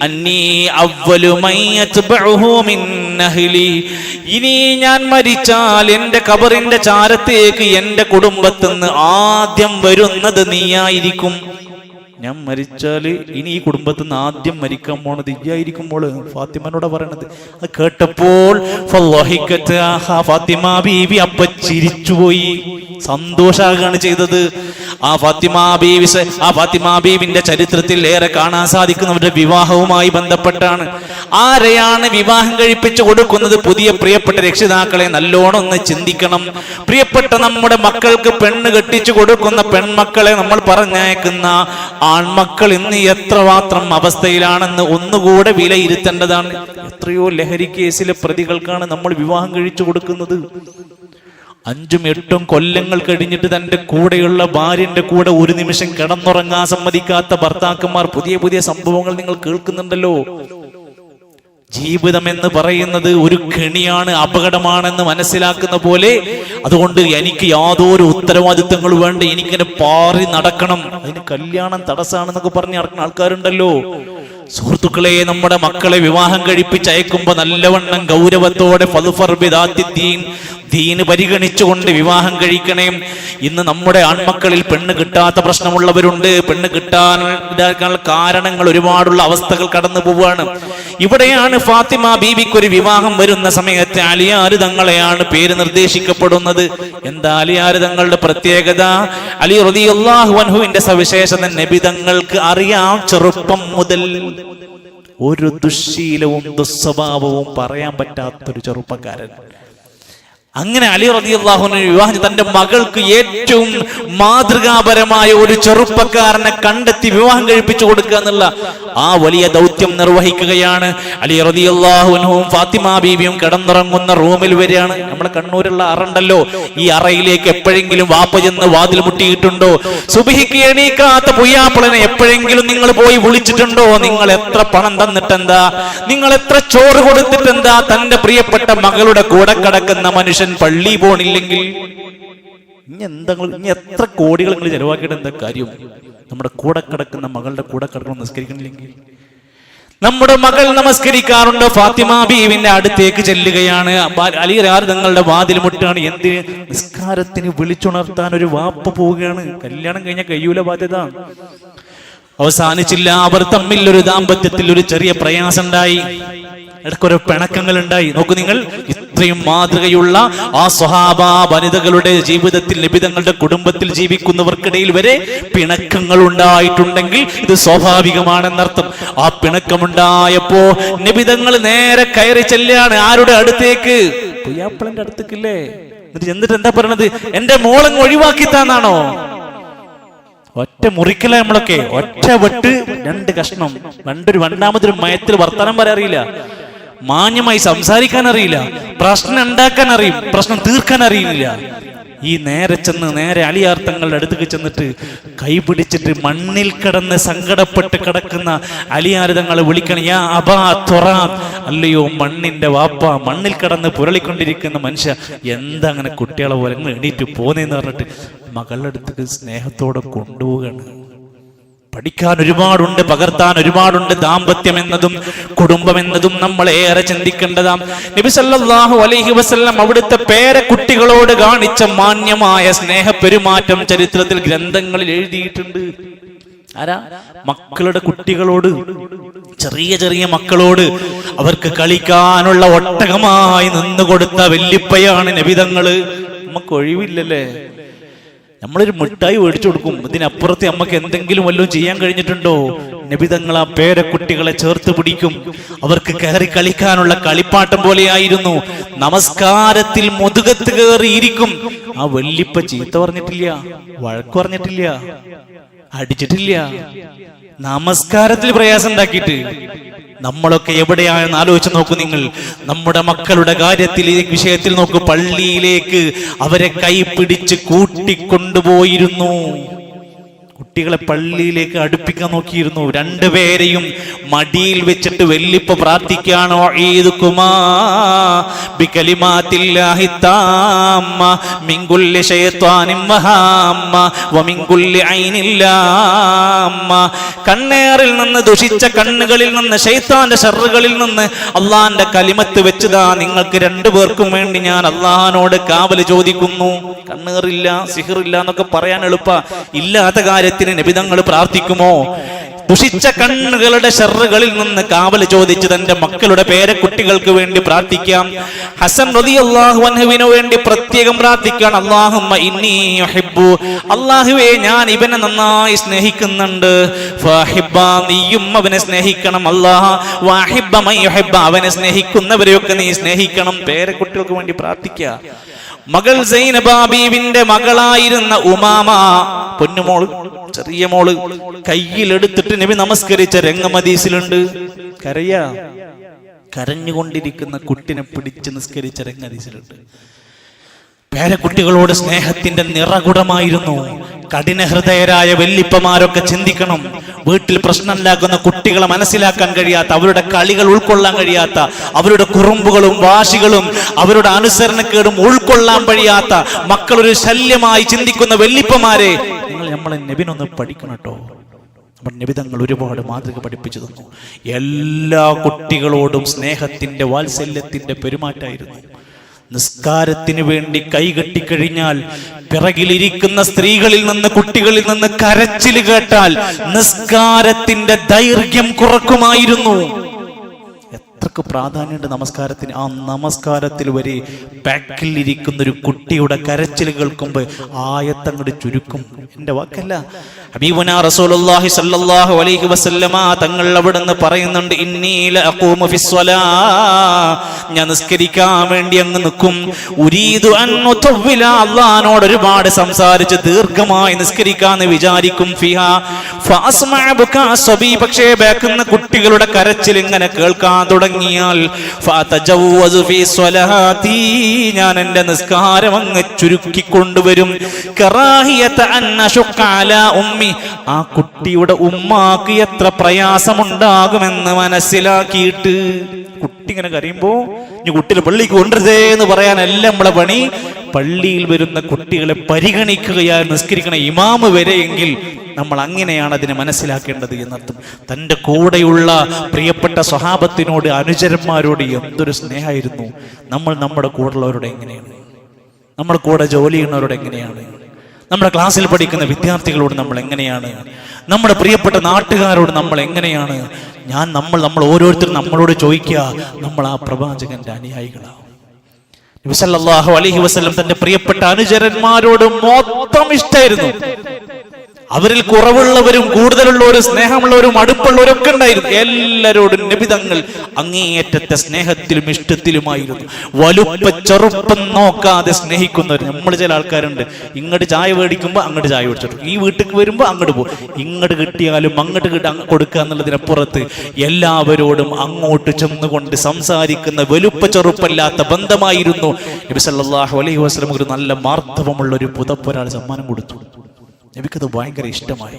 അന്നീ അവ്വലു മൻ യത്ബഉഹു മിൻ അഹ്ലി. ഇനി ഞാൻ മരിച്ചാൽ എൻ്റെ ഖബറിന്റെ ചാരത്തേക്ക് എൻ്റെ കുടുംബത്തിൽ നിന്ന് ആദ്യം വരുന്നത് നീയായിരിക്കും. ഞാൻ മരിച്ചാൽ ഇനി ഈ കുടുംബത്തിൽ നിന്ന് ആദ്യം മരിക്കാൻ പോണത് ഇയ്യായിരിക്കുമ്പോൾ ഫാത്തിമനോട് പറയണത്. അത് കേട്ടപ്പോൾ ഫാത്തിമ ബീവി അപ്പ ചിരിച്ചുപോയി, സന്തോഷാകുകയാണ് ചെയ്തത്. ആ ഫാത്തിമ ബീവിന്റെ ചരിത്രത്തിൽ ഏറെ കാണാൻ സാധിക്കുന്നവരുടെ വിവാഹവുമായി ബന്ധപ്പെട്ടാണ്. ആരെയാണ് വിവാഹം കഴിപ്പിച്ചു കൊടുക്കുന്നത്? പുതിയ പ്രിയപ്പെട്ട രക്ഷിതാക്കളെ നല്ലോണം ഒന്ന് ചിന്തിക്കണം. പ്രിയപ്പെട്ട നമ്മുടെ മക്കൾക്ക് പെണ്ണ് കെട്ടിച്ചു കൊടുക്കുന്ന പെൺമക്കളെ നമ്മൾ പറഞ്ഞയക്കുന്ന ആൺമക്കൾ ഇന്ന് എത്രമാത്രം അവസ്ഥയിലാണെന്ന് ഒന്നുകൂടെ വിലയിരുത്തേണ്ടതാണ്. എത്രയോ ലഹരി കേസിലെ പ്രതികൾക്കാണ് നമ്മൾ വിവാഹം കഴിച്ചു കൊടുക്കുന്നത്. 5ഉം 8ഉം കൊല്ലങ്ങൾ കഴിഞ്ഞിട്ട് തൻ്റെ കൂടെയുള്ള ഭാര്യന്റെ കൂടെ ഒരു നിമിഷം കിടന്നുറങ്ങാൻ സമ്മതിക്കാത്ത ഭർത്താക്കന്മാർ. പുതിയ പുതിയ സംഭവങ്ങൾ നിങ്ങൾ കേൾക്കുന്നുണ്ടല്ലോ. ജീവിതം എന്ന് പറയുന്നത് ഒരു കെണിയാണ്, അപകടമാണെന്ന് മനസ്സിലാക്കുന്ന പോലെ. അതുകൊണ്ട് എനിക്ക് യാതൊരു ഉത്തരവാദിത്തങ്ങളും വേണ്ട, എനിക്കിങ്ങനെ പാറി നടക്കണം, അതിന് കല്യാണം തടസ്സാണെന്നൊക്കെ പറഞ്ഞ് നടക്കുന്ന ആൾക്കാരുണ്ടല്ലോ. സുഹൃത്തുക്കളെ, നമ്മുടെ മക്കളെ വിവാഹം കഴിപ്പിച്ച് അയക്കുമ്പോ നല്ലവണ്ണം ഗൗരവത്തോടെ ദീന് പരിഗണിച്ചുകൊണ്ട് വിവാഹം കഴിക്കണേ. ഇന്ന് നമ്മുടെ ആൺമക്കളിൽ പെണ്ണ് കിട്ടാത്ത പ്രശ്നമുള്ളവരുണ്ട്. പെണ്ണ് കിട്ടാനുള്ള കാരണങ്ങൾ ഒരുപാടുള്ള അവസ്ഥകൾ കടന്നു പോവുകയാണ്. ഇവിടെയാണ് ഫാത്തിമ ബീബിക്കൊരു വിവാഹം വരുന്ന സമയത്ത് അലിയാർ തങ്ങളെയാണ് പേര് നിർദ്ദേശിക്കപ്പെടുന്നത്. എന്താ അലിയാർ തങ്ങളുടെ പ്രത്യേകത? അലി റളിയല്ലാഹു അൻഹുവിന്റെ സവിശേഷത നബി തങ്ങൾക്ക് അറിയാം. ചെറുപ്പം മുതൽ ഒരു ദുശ്ശീലവും ദുസ്വഭാവവും പറയാൻ പറ്റാത്തൊരു ചെറുപ്പക്കാരൻ. അങ്ങനെ അലി റളിയല്ലാഹു അൻഹു വിവാഹം തന്റെ മകൾക്ക് ഏറ്റവും മാതൃകാപരമായ ഒരു ചെറുപ്പക്കാരനെ കണ്ടെത്തി വിവാഹം കഴിപ്പിച്ചു കൊടുക്കുക എന്നുള്ള ആ വലിയ ദൗത്യം നിർവഹിക്കുകയാണ്. അലി റളിയല്ലാഹു അൻഹുവും ഫാത്തിമ ബീവിയും കിടന്നുറങ്ങുന്ന റൂമിൽ വരികയാണ്. നമ്മുടെ കണ്ണൂരുള്ള അറണ്ടല്ലോ, ഈ അറയിലേക്ക് എപ്പോഴെങ്കിലും വാപ്പ ചെന്ന് വാതിൽ മുട്ടിയിട്ടുണ്ടോ? സുബ്ഹിക്ക് എണീക്കാത്ത പുയ്യാപ്പിളനെ എപ്പോഴെങ്കിലും നിങ്ങൾ പോയി വിളിച്ചിട്ടുണ്ടോ? നിങ്ങൾ എത്ര പണം തന്നിട്ടെന്താ, നിങ്ങൾ എത്ര ചോറ് കൊടുത്തിട്ടെന്താ? തന്റെ പ്രിയപ്പെട്ട മകളുടെ കൂടെ കിടക്കുന്ന മനുഷ്യൻ പള്ളി പോണില്ലെങ്കിൽ ഇനി എത്ര കോടികൾ നിങ്ങൾ ചെലവാക്കിയിട്ട് എന്താ കാര്യം? നമ്മുടെ കൂടെ കിടക്കുന്ന മകളുടെ കൂടെ കിടക്കണം നിസ്കരിക്കണില്ലെങ്കിൽ. നമ്മുടെ മകൾ നമസ്കരിക്കാറുണ്ട്. ഫാത്തിമ ബീവിന്റെ അടുത്തേക്ക് ചെല്ലുകയാണ്. അലി തങ്ങളുടെ വാതിൽ മുട്ടാണ്. എന്തിന്? നിസ്കാരത്തിന് വിളിച്ചുണർത്താൻ ഒരു വാപ്പ പോവുകയാണ്. കല്യാണം കഴിഞ്ഞ കഴിയൂല, ബാധ്യത. അവസാനിച്ചില്ല. അവർ തമ്മിൽ ഒരു ദാമ്പത്യത്തിൽ ഒരു ചെറിയ പ്രയാസം ഉണ്ടായി, ഇടയ്ക്കൊരു പിണക്കങ്ങൾ ഉണ്ടായി. നോക്കൂ നിങ്ങൾ, ഇത്രയും മാതൃകയുള്ള ആ സ്വഹാബ വനിതകളുടെ ജീവിതത്തിൽ, നബി തങ്ങളുടെ കുടുംബത്തിൽ ജീവിക്കുന്നവർക്കിടയിൽ വരെ പിണക്കങ്ങൾ ഉണ്ടായിട്ടുണ്ടെങ്കിൽ ഇത് സ്വാഭാവികമാണെന്നർത്ഥം. ആ പിണക്കമുണ്ടായപ്പോ നബി തങ്ങൾ നേരെ കയറി ചെല്ലുകയാണ്. ആരുടെ അടുത്തേക്ക്? പുയ്യാപ്പിളന്റെ അടുത്തേക്കില്ലേ. എന്നിട്ട് എന്താ പറയണത്? എന്റെ മോളങ്ങ് ഒഴിവാക്കിത്താന്നാണോ? ഒറ്റ മുറിക്കല നമ്മളൊക്കെ, ഒറ്റ വെട്ട്, രണ്ട് കഷ്ണം, രണ്ടാമതൊരു മയത്തിൽ വർത്തമാനം പറയാൻ അറിയില്ല, മാന്യമായി സംസാരിക്കാൻ അറിയില്ല, പ്രശ്നം ഉണ്ടാക്കാൻ അറിയും, പ്രശ്നം തീർക്കാൻ അറിയില്ല. ഈ നേരെ അലിയാർ തങ്ങളുടെ അടുത്തേക്ക് ചെന്നിട്ട് കൈ പിടിച്ചിട്ട് മണ്ണിൽ കിടന്ന് സങ്കടപ്പെട്ട് കിടക്കുന്ന അലിയാർ തങ്ങളെ വിളിക്കണം. യാ അബാ തുറാബ്, അല്ലയോ മണ്ണിന്റെ വാപ്പ, മണ്ണിൽ കിടന്ന് പുരളിക്കൊണ്ടിരിക്കുന്ന മനുഷ്യ, എന്താ അങ്ങനെ കുട്ടികളെ പോലെ എണീറ്റ് പോന്നേന്ന് പറഞ്ഞിട്ട് മകളുടെ അടുത്തേക്ക് സ്നേഹത്തോടെ കൊണ്ടുപോവുകയാണ്. പഠിക്കാൻ ഒരുപാടുണ്ട്, പകർത്താൻ ഒരുപാടുണ്ട്. ദാമ്പത്യം എന്നതും കുടുംബം എന്നതും നമ്മൾ ഏറെ ചിന്തിക്കേണ്ടതാം. നബി സല്ലല്ലാഹു അലൈഹി വസല്ലം അവിടുത്തെ പേരക്കുട്ടികളോട് കാണിച്ച മാന്യമായ സ്നേഹപെരുമാറ്റം ചരിത്രത്തിൽ ഗ്രന്ഥങ്ങളിൽ എഴുതിയിട്ടുണ്ട്. ആരാ? മക്കളുടെ കുട്ടികളോട്, ചെറിയ മക്കളോട് അവർക്ക് കളിക്കാനുള്ള ഒട്ടകമായി നിന്നുകൊടുത്ത വല്യപ്പയാണ് നബിതങ്ങള്. നമുക്ക് ഒഴിവില്ലല്ലേ? നമ്മളൊരു മിഠായി മേടിച്ചു കൊടുക്കും, ഇതിനപ്പുറത്ത് നമുക്ക് എന്തെങ്കിലും വല്ലതും ചെയ്യാൻ കഴിഞ്ഞിട്ടുണ്ടോ? നബിതങ്ങൾ ആ പേരക്കുട്ടികളെ ചേർത്ത് പിടിക്കും. അവർക്ക് കയറി കളിക്കാനുള്ള കളിപ്പാട്ടം പോലെയായിരുന്നു. നമസ്കാരത്തിൽ മുതുകത്ത് കയറിയിരിക്കും. ആ വല്യപ്പ ചീത്ത പറഞ്ഞിട്ടില്ല, വഴക്ക് പറഞ്ഞിട്ടില്ല, അടിച്ചിട്ടില്ല. നമസ്കാരത്തിൽ പ്രയാസം ഉണ്ടാക്കിയിട്ട് നമ്മളൊക്കെ എവിടെയാണെന്ന് ആലോചിച്ച് നോക്കൂ നിങ്ങൾ. നമ്മുടെ മക്കളുടെ കാര്യത്തിൽ, ഈ വിഷയത്തിൽ നോക്കൂ. പള്ളിയിലേക്ക് അവരെ കൈ പിടിച്ച് കൂട്ടിക്കൊണ്ടുപോയിരുന്നു. കുട്ടികളെ പള്ളിയിലേക്ക് അടുപ്പിക്കാൻ നോക്കിയിരുന്നു. രണ്ടുപേരെയും മടിയിൽ വെച്ചിട്ട് വെല്ലിപ്പ പ്രാർത്ഥിക്കാണോ? ഈദുകുമാ ബികലിമാത്തില്ലാഹി താമ്മ മിൻ കുല്ലി ശൈത്വാനിൻ വഹാമ്മ വമിൻ കുല്ലി ഐനിൻ ലാമ്മ. കണ്ണേറിൽ നിന്ന്, ദുഷിച്ച കണ്ണുകളിൽ നിന്ന്, ശൈത്താന്റെ ശർറുകളിൽ നിന്ന് അള്ളാന്റെ കലിമത്ത് വെച്ചതാ നിങ്ങൾക്ക് രണ്ടുപേർക്കും വേണ്ടി ഞാൻ അള്ളാഹിനോട് കാവല് ചോദിക്കുന്നു. കണ്ണേറില്ല, സിഹിറില്ല എന്നൊക്കെ പറയാൻ എളുപ്പ. ഇല്ലാത്ത കാര്യത്തിന് നബിതങ്ങൾ പ്രാർത്ഥിക്കുമോ? ദുഷിച്ച കണ്ണുകളുടെ ശർറുകളിൽ നിന്ന് കാവല് ചോദിച്ച് തന്റെ മക്കളുടെ പേരക്കുട്ടികൾക്ക് വേണ്ടി പ്രാർത്ഥിക്കാം. ഹസൻ റളിയല്ലാഹു അൻഹുവിന് വേണ്ടി പ്രത്യേകം പ്രാർത്ഥിക്കാൻ. അല്ലാഹുമ്മ ഇന്നി യുഹിബ്ബു, അല്ലാഹുവേ ഞാൻ ഇവനെ നന്നായി സ്നേഹിക്കുന്നുണ്ട്. ഫഹിബ്ബ, നീയും അവനെ സ്നേഹിക്കണം. അല്ലാഹ വഹിബ്ബ മൻ യുഹിബ്ബ, അവനെ സ്നേഹിക്കുന്നവരെയൊക്കെ നീ സ്നേഹിക്കണം. പേരക്കുട്ടികൾക്ക് വേണ്ടി പ്രാർത്ഥിക്കുക. മകൾ സൈനബ ബീവിന്റെ മകളായിരുന്ന ഉമാമ, പൊന്നുമോള്, ചെറിയ മോള്, കയ്യിലെടുത്തിട്ട് നബി നമസ്കരിച്ച രംഗം ഹദീസിലുണ്ട്. കരഞ്ഞുകൊണ്ടിരിക്കുന്ന കുട്ടിനെ പിടിച്ച് നിസ്കരിച്ച രംഗം ഹദീസിലുണ്ട്. പേരക്കുട്ടികളോട് സ്നേഹത്തിന്റെ നിറകുടമായിരുന്നു. കഠിനഹൃദയരായ വല്ലിപ്പമാരൊക്കെ ചിന്തിക്കണം. വീട്ടിൽ പ്രശ്നമുണ്ടാക്കുന്ന കുട്ടികളെ മനസ്സിലാക്കാൻ കഴിയാത്ത, അവരുടെ കളികൾ ഉൾക്കൊള്ളാൻ കഴിയാത്ത, അവരുടെ കുറുമ്പുകളും വാശികളും അവരുടെ അനുസരണക്കേടും ഉൾക്കൊള്ളാൻ കഴിയാത്ത മക്കളൊരു ശല്യമായി ചിന്തിക്കുന്ന വല്ലിപ്പമാരെ നമ്മളെ നബിനൊന്ന് പഠിക്കണം കേട്ടോ. നമ്മുടെ നബിതങ്ങൾ ഒരുപാട് മാതൃക പഠിപ്പിച്ചു തന്നു. എല്ലാ കുട്ടികളോടും സ്നേഹത്തിന്റെ വാത്സല്യത്തിന്റെ പെരുമാറ്റമായിരുന്നു. നിസ്കാരത്തിന് വേണ്ടി കൈകെട്ടിക്കഴിഞ്ഞാൽ പിറകിലിരിക്കുന്ന സ്ത്രീകളിൽ നിന്ന്, കുട്ടികളിൽ നിന്ന് കരച്ചിൽ കേട്ടാൽ നിസ്കാരത്തിന്റെ ദൈർഘ്യം കുറക്കുമായിരുന്നു. എത്രക്ക് പ്രാധാന്യമുണ്ട് നമസ്കാരത്തിന്. ആ നമസ്കാരത്തിൽ വരെ ബാക്കിൽ ഇരിക്കുന്ന ഒരു കുട്ടിയുടെ കരച്ചിൽ കേൾക്കുമ്പോൾ ആയത്തങ്ങോട്ട് ചുരുക്കും. എൻ്റെ വാക്കല്ല, ഹബീബുനാ റസൂലുള്ളാഹി സ്വല്ലല്ലാഹു അലൈഹി വസല്ലമ തങ്ങൾ അവിടുന്ന് പറയുന്നുണ്ട്, ഇന്നി ലഅഖൂമു ഫിസ്സലാ, ഞാൻ നിസ്കരിക്കാൻ വേണ്ടി അങ്ങ് നിൽക്കും. ഉരീദു അൻ ഉതവ്വില, അല്ലാഹുവോട് ഒരുപാട് സംസാരിച്ച് ദീർഘമായി നിസ്കരിക്കാന്ന് വിചാരിക്കും. ഫിഹാ ഫഅസ്മഅ ബുകാ സബി, പക്ഷേ ബാക്കിൽ കുട്ടികളുടെ കരച്ചിൽ ഇങ്ങനെ കേൾക്കാൻ തുടങ്ങിയാൽ ഫഅതജവ്വസു ഫീ സ്വലാത്തി, ഞാൻ എൻ്റെ നിസ്കാരം അങ്ങ് ചുരുക്കിക്കൊണ്ടുവരും. കറാഹിയത അൻ അശുഖ അലാ ഉമ്മി, ആ കുട്ടിയുടെ ഉമ്മാക്ക് എത്ര പ്രയാസമുണ്ടാകുമെന്ന് മനസ്സിലാക്കിയിട്ട്. കുട്ടി ഇങ്ങനെ കരയുമ്പോ ഇനി കുട്ടിയെ പള്ളിക്ക് കൊണ്ടുവരുതേ എന്ന് പറയാനല്ല നമ്മളെ പണി. പള്ളിയിൽ വരുന്ന കുട്ടികളെ പരിഗണിക്കുകയായി നിസ്കരിക്കണ ഇമാമ് വരെയെങ്കിൽ നമ്മൾ അങ്ങനെയാണ് അതിനെ മനസ്സിലാക്കേണ്ടത് എന്നർത്ഥം. തൻ്റെ കൂടെയുള്ള പ്രിയപ്പെട്ട സ്വഹാബത്തിനോട്, അനുചരന്മാരോട് എന്തൊരു സ്നേഹമായിരുന്നു. നമ്മൾ നമ്മുടെ കൂടെയുള്ളവരോട് എങ്ങനെയാണ്? നമ്മുടെ കൂടെ ജോലി ചെയ്യുന്നവരോട് എങ്ങനെയാണ്? നമ്മുടെ ക്ലാസ്സിൽ പഠിക്കുന്ന വിദ്യാർത്ഥികളോട് നമ്മൾ എങ്ങനെയാണ്? നമ്മുടെ പ്രിയപ്പെട്ട നാട്ടുകാരോട് നമ്മൾ എങ്ങനെയാണ്? നമ്മൾ ഓരോരുത്തരും നമ്മളോട് ചോദിക്കുക, നമ്മൾ ആ പ്രവാചകന്റെ അനുയായികളാണ്. നബി സല്ലല്ലാഹു അലൈഹി വസല്ലം തന്റെ പ്രിയപ്പെട്ട അനുചരന്മാരോട് മൊത്തം ഇഷ്ടമായിരുന്നു. അവരിൽ കുറവുള്ളവരും കൂടുതലുള്ളവരും സ്നേഹമുള്ളവരും അടുപ്പുള്ളവരും ഒക്കെ ഉണ്ടായിരുന്നു. എല്ലാവരോടും നബി തങ്ങൾ അങ്ങേയറ്റത്തെ സ്നേഹത്തിലും ഇഷ്ടത്തിലുമായിരുന്നു. വലുപ്പ ചെറുപ്പം നോക്കാതെ സ്നേഹിക്കുന്നവർ. നമ്മൾ ചില ആൾക്കാരുണ്ട്, ഇങ്ങോട്ട് ചായ മേടിക്കുമ്പോൾ അങ്ങോട്ട് ചായ മേടിച്ചിട്ടു, ഈ വീട്ടിലേക്ക് വരുമ്പോൾ അങ്ങോട്ട് പോകും, ഇങ്ങോട്ട് കിട്ടിയാലും അങ്ങോട്ട് കൊടുക്കുക എന്നുള്ളതിനപ്പുറത്ത് എല്ലാവരോടും അങ്ങോട്ട് ചെന്നുകൊണ്ട് സംസാരിക്കുന്ന വലുപ്പ ചെറുപ്പമില്ലാത്ത ബന്ധമായിരുന്നു. നബി സല്ലല്ലാഹു അലൈഹി വസല്ലം ഒരു നല്ല മാർദ്ദവമുള്ള ഒരു പുതപ്പ് ഒരാൾ സമ്മാനം കൊടുത്തു. നബിക്കത് ഭയങ്കര ഇഷ്ടമായി.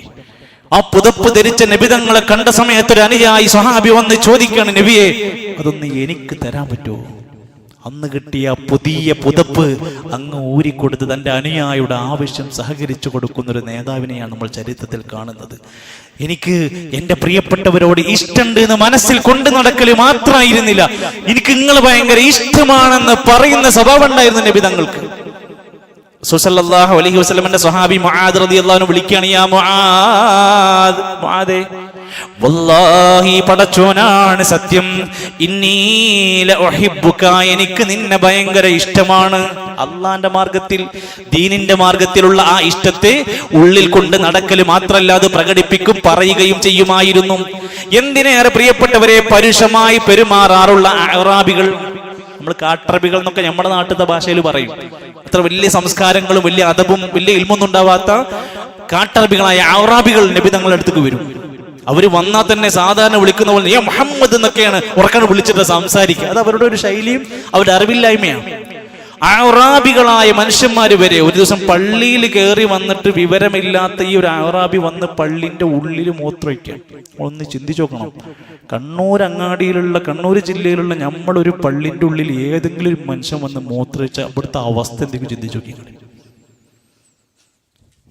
ആ പുതപ്പ് ധരിച്ച നബിതങ്ങളെ കണ്ട സമയത്ത് ഒരു അനുയായി സ്വഹാബി വന്ന് ചോദിക്കാണ്, നബിയെ അതൊന്ന് എനിക്ക് തരാൻ പറ്റുമോ? അന്ന് കിട്ടിയ പുതിയ പുതപ്പ് അങ്ങ് ഊരിക്കൊടുത്ത് തൻ്റെ അനുയായിയുടെ ആവശ്യം സഹകരിച്ചു കൊടുക്കുന്ന ഒരു നേതാവിനെയാണ് നമ്മൾ ചരിത്രത്തിൽ കാണുന്നത്. എനിക്ക് എൻ്റെ പ്രിയപ്പെട്ടവരോട് ഇഷ്ടമുണ്ട് എന്ന് മനസ്സിൽ കൊണ്ടു നടക്കല് മാത്രമായിരുന്നില്ല, എനിക്ക് നിങ്ങൾ ഭയങ്കര ഇഷ്ടമാണെന്ന് പറയുന്ന സ്വഭാവം ഉണ്ടായിരുന്നു നബി തങ്ങൾക്ക്. സല്ലല്ലാഹു അലൈഹി വസല്ലമയുടെ സ്വഹാബി മുആദ് റളിയല്ലാഹു അൻഹു വിളിക്കുകയാണ്, യാ മുആദ്, മുആദേ വല്ലാഹി പടച്ചോനാണ് സത്യം, innī ലഉഹിബ്ബുക, എനിക്ക് നിന്നെ ഭയങ്കര ഇഷ്ടമാണ്. അള്ളാന്റെ മാർഗത്തിൽ, ദീനിന്റെ മാർഗത്തിലുള്ള ആ ഇഷ്ടത്തെ ഉള്ളിൽ കൊണ്ട് നടക്കല് മാത്രമല്ല, അത് പ്രകടിപ്പിക്കും, പറയുകയും ചെയ്യുമായിരുന്നു. എന്തിനേറെ പ്രിയപ്പെട്ടവരെ, പരുഷമായി പെരുമാറാറുള്ള അഅറാബികൾ, നമ്മൾ കാട്ടറബികൾ എന്നൊക്കെ നമ്മുടെ നാട്ടിലത്തെ ഭാഷയിൽ പറയും. അത്ര വലിയ സംസ്കാരങ്ങളും വലിയ അദബും വലിയ ഇൽമൊന്നും ഉണ്ടാവാത്ത കാട്ടറബികളായ അഅറാബികൾ നബി തങ്ങളുടെ അടുത്തേക്ക് വരും. അവർ വന്നാൽ തന്നെ സാധാരണ വിളിക്കുന്ന പോലെ യാ മുഹമ്മദ് എന്നൊക്കെയാണ് ഉറക്കാണ് വിളിച്ചിട്ട് സംസാരിക്കുക. അത് അവരുടെ ഒരു ശൈലിയും അവരുടെ അറിവില്ലായ്മയാണ്. അഅറാബികളായ മനുഷ്യന്മാര് വരെ ഒരു ദിവസം പള്ളിയിൽ കയറി വന്നിട്ട് വിവരമില്ലാത്ത ഈ ഒരു അഅറാബി വന്ന് പള്ളിന്റെ ഉള്ളിൽ മൂത്രമൊഴിക്കുക. ഒന്ന് ചിന്തിച്ചു നോക്കണം. കണ്ണൂർ അങ്ങാടിയിലുള്ള, കണ്ണൂർ ജില്ലയിലുള്ള നമ്മളൊരു പള്ളിന്റെ ഉള്ളിൽ ഏതെങ്കിലും ഒരു മനുഷ്യൻ വന്ന് മൂത്രമൊഴിച്ച അവിടുത്തെ അവസ്ഥ എന്തെങ്കിലും ചിന്തിച്ചു നോക്കി.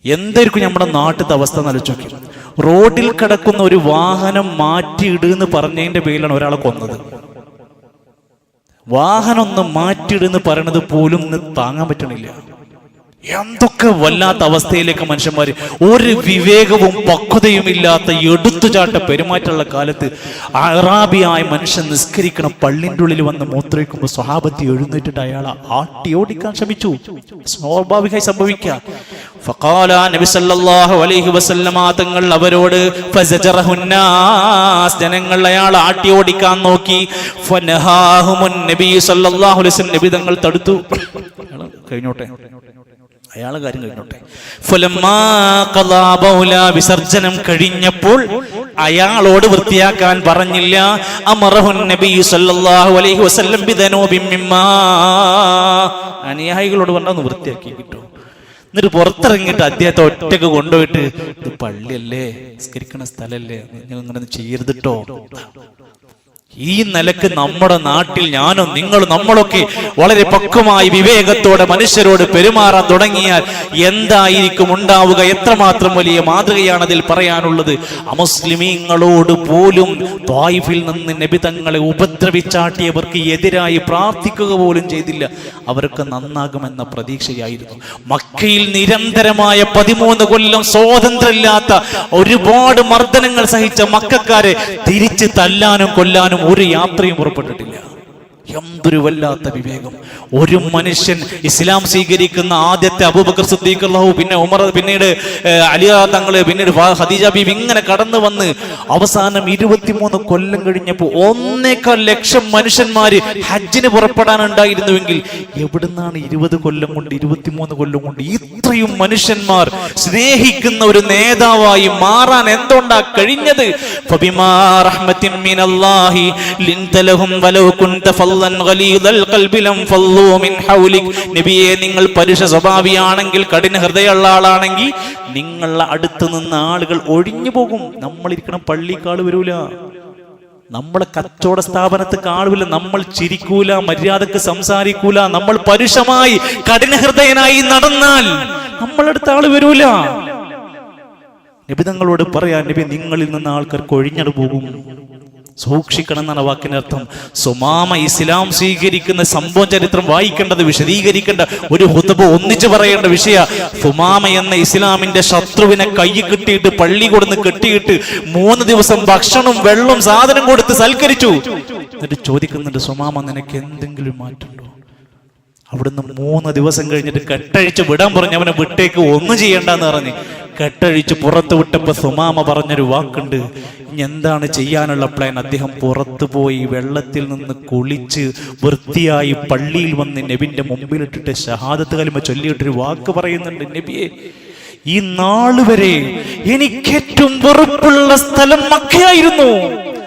എന്തായിരിക്കും നമ്മുടെ നാട്ടിലത്തെ അവസ്ഥ എന്നാലോചിച്ച് നോക്കി. റോഡിൽ കിടക്കുന്ന ഒരു വാഹനം മാറ്റിയിടുന്ന് പറഞ്ഞതിന്റെ പേരിലാണ് ഒരാളെ കൊന്നത്. വാഹനം ഒന്ന് മാറ്റിയിടുന്ന് പറയണത് പോലും താങ്ങാൻ പറ്റണില്ല. എന്തൊക്കെ വല്ലാത്ത അവസ്ഥയിലേക്ക് മനുഷ്യന്മാര്, ഒരു വിവേകവും പക്വതയും ഇല്ലാത്ത എടുത്തുചാട്ട പെരുമാറ്റമുള്ള കാലത്ത് അറാബിയായ മനുഷ്യൻ നിസ്കരിക്കണം പള്ളിൻ്റെ ഉള്ളിൽ വന്ന് മൂത്രയിക്കുമ്പോൾ സ്വഹാബത്തി എഴുന്നേറ്റിട്ട് അയാളെ ആട്ടി ഓടിക്കാൻ ശ്രമിച്ചു. സ്വാഭാവികമായി സംഭവിക്കുക. ഫഖാല നബി സല്ലല്ലാഹു അലൈഹി വസല്ലമ തങ്ങൾ അവരോട് ഫസജറഹുന്നാസ്, ജനങ്ങൾ അയാളെ ആട്ടി ഓടിക്കാൻ നോക്കി. ഫനഹാഹുമുൻ നബി സല്ലല്ലാഹു അലൈഹി വസല്ലം, നബി തങ്ങൾ തടുത്തു. കഴിഞ്ഞോട്ടെ, അയാളെ കാര്യം കഴിഞ്ഞോട്ടെ. വിസർജനം കഴിഞ്ഞപ്പോൾ അയാളോട് വൃത്തിയാക്കാൻ പറഞ്ഞില്ല. അമറഹുൻ നബി സല്ലല്ലാഹു അലൈഹി വസല്ലം ബിദനൂബിൻ മിമ്മാ, അനുയായികളോട് പറഞ്ഞൊന്ന് വൃത്തിയാക്കി കിട്ടും. എന്നിട്ട് പുറത്തിറങ്ങിയിട്ട് അദ്ദേഹത്തെ ഒറ്റക്ക് കൊണ്ടുപോയിട്ട് ഇത് പള്ളിയല്ലേ, നിസ്കരിക്കണ സ്ഥലല്ലേ, നിങ്ങൾ ഇങ്ങനെ ചെയ്യരുതിട്ടോ. ഈ നിലക്ക് നമ്മുടെ നാട്ടിൽ ഞാനും നിങ്ങളും നമ്മളൊക്കെ വളരെ പക്വമായി വിവേകത്തോടെ മനുഷ്യരോട് പെരുമാറാൻ തുടങ്ങിയാൽ എന്തായിരിക്കും ഉണ്ടാവുക? എത്രമാത്രം വലിയ മാതൃകയാണ് അതിൽ പറയാനുള്ളത്. അമുസ്ലിമീങ്ങളോട് പോലും ത്വായിഫിൽ നിന്ന് നബി തങ്ങളെ ഉപദ്രവിച്ചാട്ടിയവർക്ക് എതിരായി പ്രാർത്ഥിക്കുക പോലും ചെയ്തില്ല. അവർക്ക് നന്നാകുമെന്ന പ്രതീക്ഷയായിരുന്നു. മക്കയിൽ നിരന്തരമായ 13 കൊല്ലം സ്വാതന്ത്ര്യമില്ലാത്ത ഒരുപാട് മർദ്ദനങ്ങൾ സഹിച്ച മക്കക്കാരെ തിരിച്ച് തല്ലാനും കൊല്ലാനും ഒരു യാത്രയും പുറപ്പെട്ടിട്ടില്ല. എന്തൊരു വല്ലാത്ത വിവേകം! ഒരു മനുഷ്യൻ ഇസ്ലാം സ്വീകരിക്കുന്ന ആദ്യത്തെ അബൂബക്കർ സിദ്ദീഖ് റളിയല്ലാഹു, പിന്നെ ഉമർ, പിന്നീട് അലി തങ്ങള്, പിന്നീട് ഖദീജ ബീവി ഇങ്ങനെ കടന്നു വന്ന് അവസാനം 23 കൊല്ലം കഴിഞ്ഞപ്പോൾ 1.25 ലക്ഷം മനുഷ്യന്മാര് ഹജ്ജിന് പുറപ്പെടാനുണ്ടായിരുന്നുവെങ്കിൽ എവിടുന്നാണ് 20 കൊല്ലം കൊണ്ട് 23 കൊല്ലം കൊണ്ട് ഇത്രയും മനുഷ്യന്മാർ സ്നേഹിക്കുന്ന ഒരു നേതാവായി മാറാൻ എന്തുകൊണ്ടാ കഴിഞ്ഞത്? ഫബിമാ റഹ്മത്തിൻ മിനല്ലാഹി ലിൻത ലഹും വലൗ കുൻത നബിയെ, നിങ്ങൾ പരുഷ സ്വഭാവിയാണെങ്കിൽ, കഠിന ഹൃദയമുള്ള ആളാണെങ്കിൽ നിങ്ങളുടെ അടുത്ത് നിന്ന് ആളുകൾ ഒഴിഞ്ഞു പോകും. നമ്മളിരിക്കണം പള്ളിക്കാൾ വരൂല, നമ്മളെ കച്ചവട സ്ഥാപനത്ത് കാണൂല, നമ്മൾ ചിരിക്കൂല, മര്യാദക്ക് സംസാരിക്കൂല. നമ്മൾ പരുഷമായി കഠിന ഹൃദയനായി നടന്നാൽ നമ്മളടുത്ത ആള് വരൂല. നബി തങ്ങളോട് പറയാൻ, നബി നിങ്ങളിൽ നിന്ന് ആൾക്കാർക്ക് ഒഴിഞ്ഞു പോകും. സൂക്ഷിക്കണം എന്നാണ് വാക്കിനർത്ഥം. സുമാമ ഇസ്ലാം സ്വീകരിക്കുന്ന സംഭവം ചരിത്രം വായിക്കേണ്ടത്, വിശദീകരിക്കേണ്ട, ഒരു ഖുതുബ ഒന്നിച്ചു പറയേണ്ട വിഷയ. സുമാമ എന്ന ഇസ്ലാമിന്റെ ശത്രുവിനെ കൈ കിട്ടിയിട്ട് പള്ളി കൊടുന്ന് കെട്ടിയിട്ട് 3 ദിവസം ഭക്ഷണം വെള്ളം സാധനം കൊടുത്ത് സൽക്കരിച്ചു. എന്നിട്ട് ചോദിക്കുന്നുണ്ട്, സുമാമ നിനക്ക് എന്തെങ്കിലും മാറ്റമുണ്ടോ? അവിടുന്ന് 3 ദിവസം കഴിഞ്ഞിട്ട് കെട്ടഴിച്ച് വിടാൻ പറഞ്ഞു. അവനെ വിട്ടേക്ക് ഒന്നും ചെയ്യണ്ടെന്ന് പറഞ്ഞ് കെട്ടഴിച്ച് പുറത്ത് വിട്ടപ്പോ സുമാമ പറഞ്ഞൊരു വാക്കുണ്ട്. ഇനി എന്താണ് ചെയ്യാനുള്ള പ്ലാൻ? അദ്ദേഹം പുറത്തു പോയി വെള്ളത്തിൽ നിന്ന് കുളിച്ച് വൃത്തിയായി പള്ളിയിൽ വന്ന് നബിന്റെ മുമ്പിലിട്ടിട്ട് ഷഹാദത്ത് കലിമ ചൊല്ലിയിട്ടൊരു വാക്ക് പറയുന്നുണ്ട്, നബിയെ, ഈ നാള് വരെ എനിക്ക് ഏറ്റവും വെറുപ്പുള്ള സ്ഥലം മക്കയായിരുന്നു,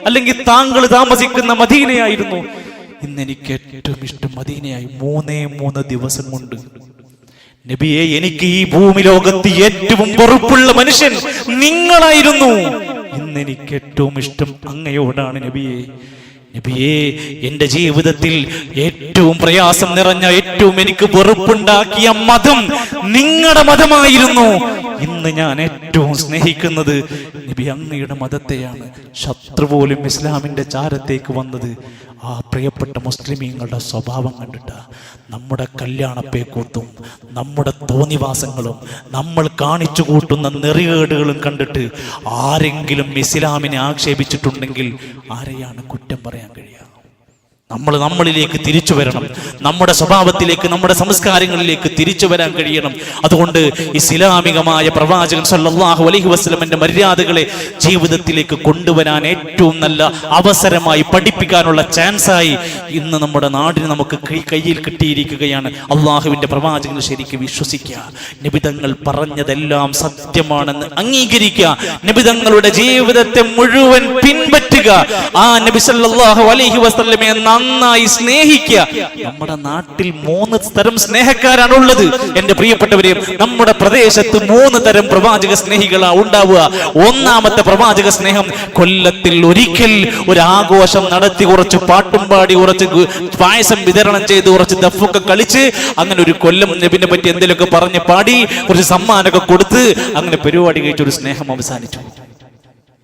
അല്ലെങ്കിൽ താങ്കൾ താമസിക്കുന്ന മദീനയായിരുന്നു. ഇന്ന് എനിക്ക് ഏറ്റവും ഇഷ്ടം മദീനയായി. 3 ദിവസം കൊണ്ട് നബിയെ, എനിക്ക് ഈ ഭൂമി ലോകത്ത് ഏറ്റവും വെറുപ്പുള്ള മനുഷ്യൻ നിങ്ങളായിരുന്നു. ഇന്ന് എനിക്ക് ഏറ്റവും ഇഷ്ടം അങ്ങയോടാണ് നബിയെ. നബിയെ, എന്റെ ജീവിതത്തിൽ ഏറ്റവും പ്രയാസം നിറഞ്ഞ, ഏറ്റവും എനിക്ക് വെറുപ്പുണ്ടാക്കിയ മതം നിങ്ങളുടെ മതമായിരുന്നു. ഇന്ന് ഞാൻ ഏറ്റവും സ്നേഹിക്കുന്നത് നബി അങ്ങയുടെ മതത്തെയാണ്. ശത്രു പോലും ഇസ്ലാമിന്റെ ചാരത്തേക്ക് വന്നത് ആ പ്രിയപ്പെട്ട മുസ്ലിമീങ്ങളുടെ സ്വഭാവം കണ്ടിട്ട്. നമ്മുടെ കല്യാണപ്പേക്കൂത്തും നമ്മുടെ തോന്നിവാസങ്ങളും നമ്മൾ കാണിച്ചു കൂട്ടുന്ന നെറികേടുകളും കണ്ടിട്ട് ആരെങ്കിലും ഇസ്ലാമിനെ ആക്ഷേപിച്ചിട്ടുണ്ടെങ്കിൽ ആരെയാണ് കുറ്റം പറയാൻ കഴിയുക? നമ്മളിലേക്ക് തിരിച്ചു വരണം. നമ്മുടെ സ്വഭാവത്തിലേക്ക്, നമ്മുടെ സംസ്കാരങ്ങളിലേക്ക് തിരിച്ചു വരാൻ കഴിയണം. അതുകൊണ്ട് ഇസ്ലാമികമായ പ്രവാചകൻ സല്ലല്ലാഹു അലൈഹി വസല്ലമയുടെ മര്യാദകളെ ജീവിതത്തിലേക്ക് കൊണ്ടുവരാൻ ഏറ്റവും നല്ല അവസരമായി, പഠിപ്പിക്കാനുള്ള ചാൻസായി ഇന്ന് നമ്മുടെ നാടിന് നമുക്ക് കയ്യിൽ കിട്ടിയിരിക്കുകയാണ്. അള്ളാഹുവിന്റെ പ്രവാചകൻ ശരിക്കും വിശ്വസിക്കുക, നബിതങ്ങൾ പറഞ്ഞതെല്ലാം സത്യമാണെന്ന് അംഗീകരിക്കുക, നബിതങ്ങളുടെ ജീവിതത്തെ മുഴുവൻ പിൻപറ്റുക, ആ നബി സല്ലല്ലാഹു അലൈഹി വസല്ലമയെ നന്നായി സ്നേഹിക്കുക. നമ്മുടെ നാട്ടിൽ 3 തരം സ്നേഹക്കാരാണുള്ളത്. എന്റെ പ്രിയപ്പെട്ടവരെ, നമ്മുടെ പ്രദേശത്ത് 3 തരം പ്രവാചക സ്നേഹികളാ ഉണ്ടാവുക. ഒന്നാമത്തെ പ്രവാചക സ്നേഹം, കൊല്ലത്തിൽ ഒരിക്കൽ ഒരു ആഘോഷം നടത്തി, കുറച്ച് പാട്ടും പാടി, കുറച്ച് പായസം വിതരണം ചെയ്ത്, കുറച്ച് ദഫൊക്കെ കളിച്ച്, അങ്ങനെ ഒരു കൊല്ലം നബിനെ പറ്റി എന്തെങ്കിലുമൊക്കെ പറഞ്ഞ് പാടി, കുറച്ച് സമ്മാനമൊക്കെ കൊടുത്ത് അങ്ങനെ പരിപാടി കഴിച്ചൊരു സ്നേഹം അവസാനിച്ചു.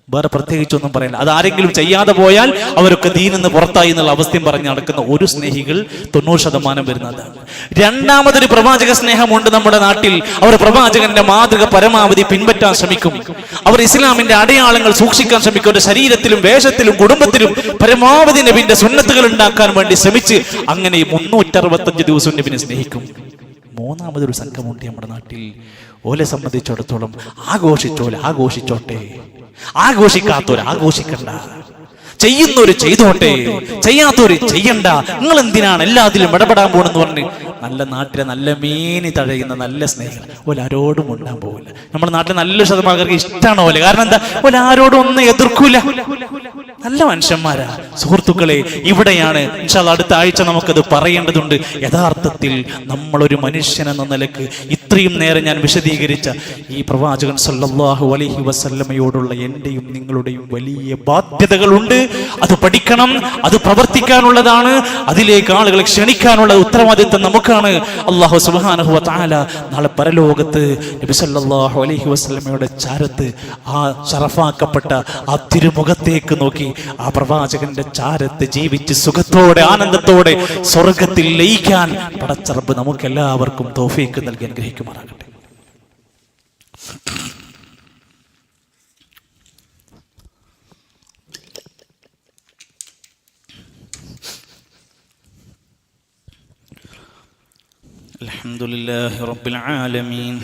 വേറെ പ്രത്യേകിച്ചൊന്നും പറയില്ല. അത് ആരെങ്കിലും ചെയ്യാതെ പോയാൽ അവരൊക്കെ ദീനിന്ന് പുറത്തായി എന്നുള്ള അവസ്ഥയും പറഞ്ഞ് നടക്കുന്ന ഒരു സ്നേഹികൾ 90% വരുന്നതാണ്. രണ്ടാമതൊരു പ്രവാചക സ്നേഹമുണ്ട് നമ്മുടെ നാട്ടിൽ. അവർ പ്രവാചകന്റെ മാതൃക പരമാവധി പിൻപറ്റാൻ ശ്രമിക്കും. അവർ ഇസ്ലാമിന്റെ അടയാളങ്ങൾ സൂക്ഷിക്കാൻ ശ്രമിക്കും. അവരുടെ ശരീരത്തിലും വേഷത്തിലും കുടുംബത്തിലും പരമാവധി നബിന്റെ സുന്നത്തുകൾ ഉണ്ടാക്കാൻ വേണ്ടി ശ്രമിച്ച് അങ്ങനെ 365 ദിവസം നബിനെ സ്നേഹിക്കും. മൂന്നാമതൊരു സംഘമുണ്ട് നമ്മുടെ നാട്ടിൽ. ഓലെ സംബന്ധിച്ചിടത്തോളം ആഘോഷിച്ചോട്ടെ, ആഘോഷിക്കാത്തവർ ആഘോഷിക്കണ്ട, ചെയ്യുന്നവര് ചെയ്തോട്ടെ, ചെയ്യാത്തവര് ചെയ്യണ്ട, നിങ്ങൾ എന്തിനാണ് എല്ലാത്തിലും ഇടപെടാൻ പോണെന്ന് പറഞ്ഞ് നല്ല നാട്ടിലെ നല്ല മീനി തഴയുന്ന നല്ല സ്നേഹികൾ ഓല ആരോടും ഉണ്ടാൻ പോകില്ല. നമ്മുടെ നാട്ടിലെ നല്ലൊരു ശതമാനം ഇഷ്ടമാണ് പോലെ. കാരണം എന്താ? ഓല ആരോടും ഒന്നും എതിർക്കൂല, നല്ല മനുഷ്യന്മാരാ. സുഹൃത്തുക്കളെ, ഇവിടെയാണ് ഇൻഷാ അല്ലാഹ് അടുത്ത ആഴ്ച നമുക്കത് പറയേണ്ടതുണ്ട്. യഥാർത്ഥത്തിൽ നമ്മളൊരു മനുഷ്യൻ എന്ന നിലക്ക് ഇത്രയും നേരം ഞാൻ വിശദീകരിച്ച ഈ പ്രവാചകൻ സല്ലല്ലാഹു അലൈഹി വസല്ലമയോടുള്ള എന്റെയും നിങ്ങളുടെയും വലിയ ബാധ്യതകളുണ്ട്. അത് പഠിക്കണം, അത് പ്രവർത്തിക്കാനുള്ളതാണ്, അതിലേക്ക് ആളുകളെ ക്ഷണിക്കാനുള്ള ഉത്തരവാദിത്വം നമുക്കാണ്. അല്ലാഹു സുബ്ഹാനഹു വ തആല നാളെ പരലോകത്ത് നബി സല്ലല്ലാഹു അലൈഹി വസല്ലമയുടെ ചാരത്ത്, ആ ശറഫാക്കപ്പെട്ട ആ തിരുമുഖത്തേക്ക് നോക്കി ആ പ്രവാചകന്റെ ചാരത്ത് ജീവിച്ച് സുഖത്തോടെ ആനന്ദത്തോടെ സ്വർഗത്തിൽ ലയിക്കാൻ പടച്ച റബ്ബ് നമുക്കെല്ലാവർക്കും തൗഫീഖ് നൽകി അനുഗ്രഹിക്കുമാറാകട്ടെ. അൽഹംദുലില്ലാഹി റബ്ബിൽ ആലമീൻ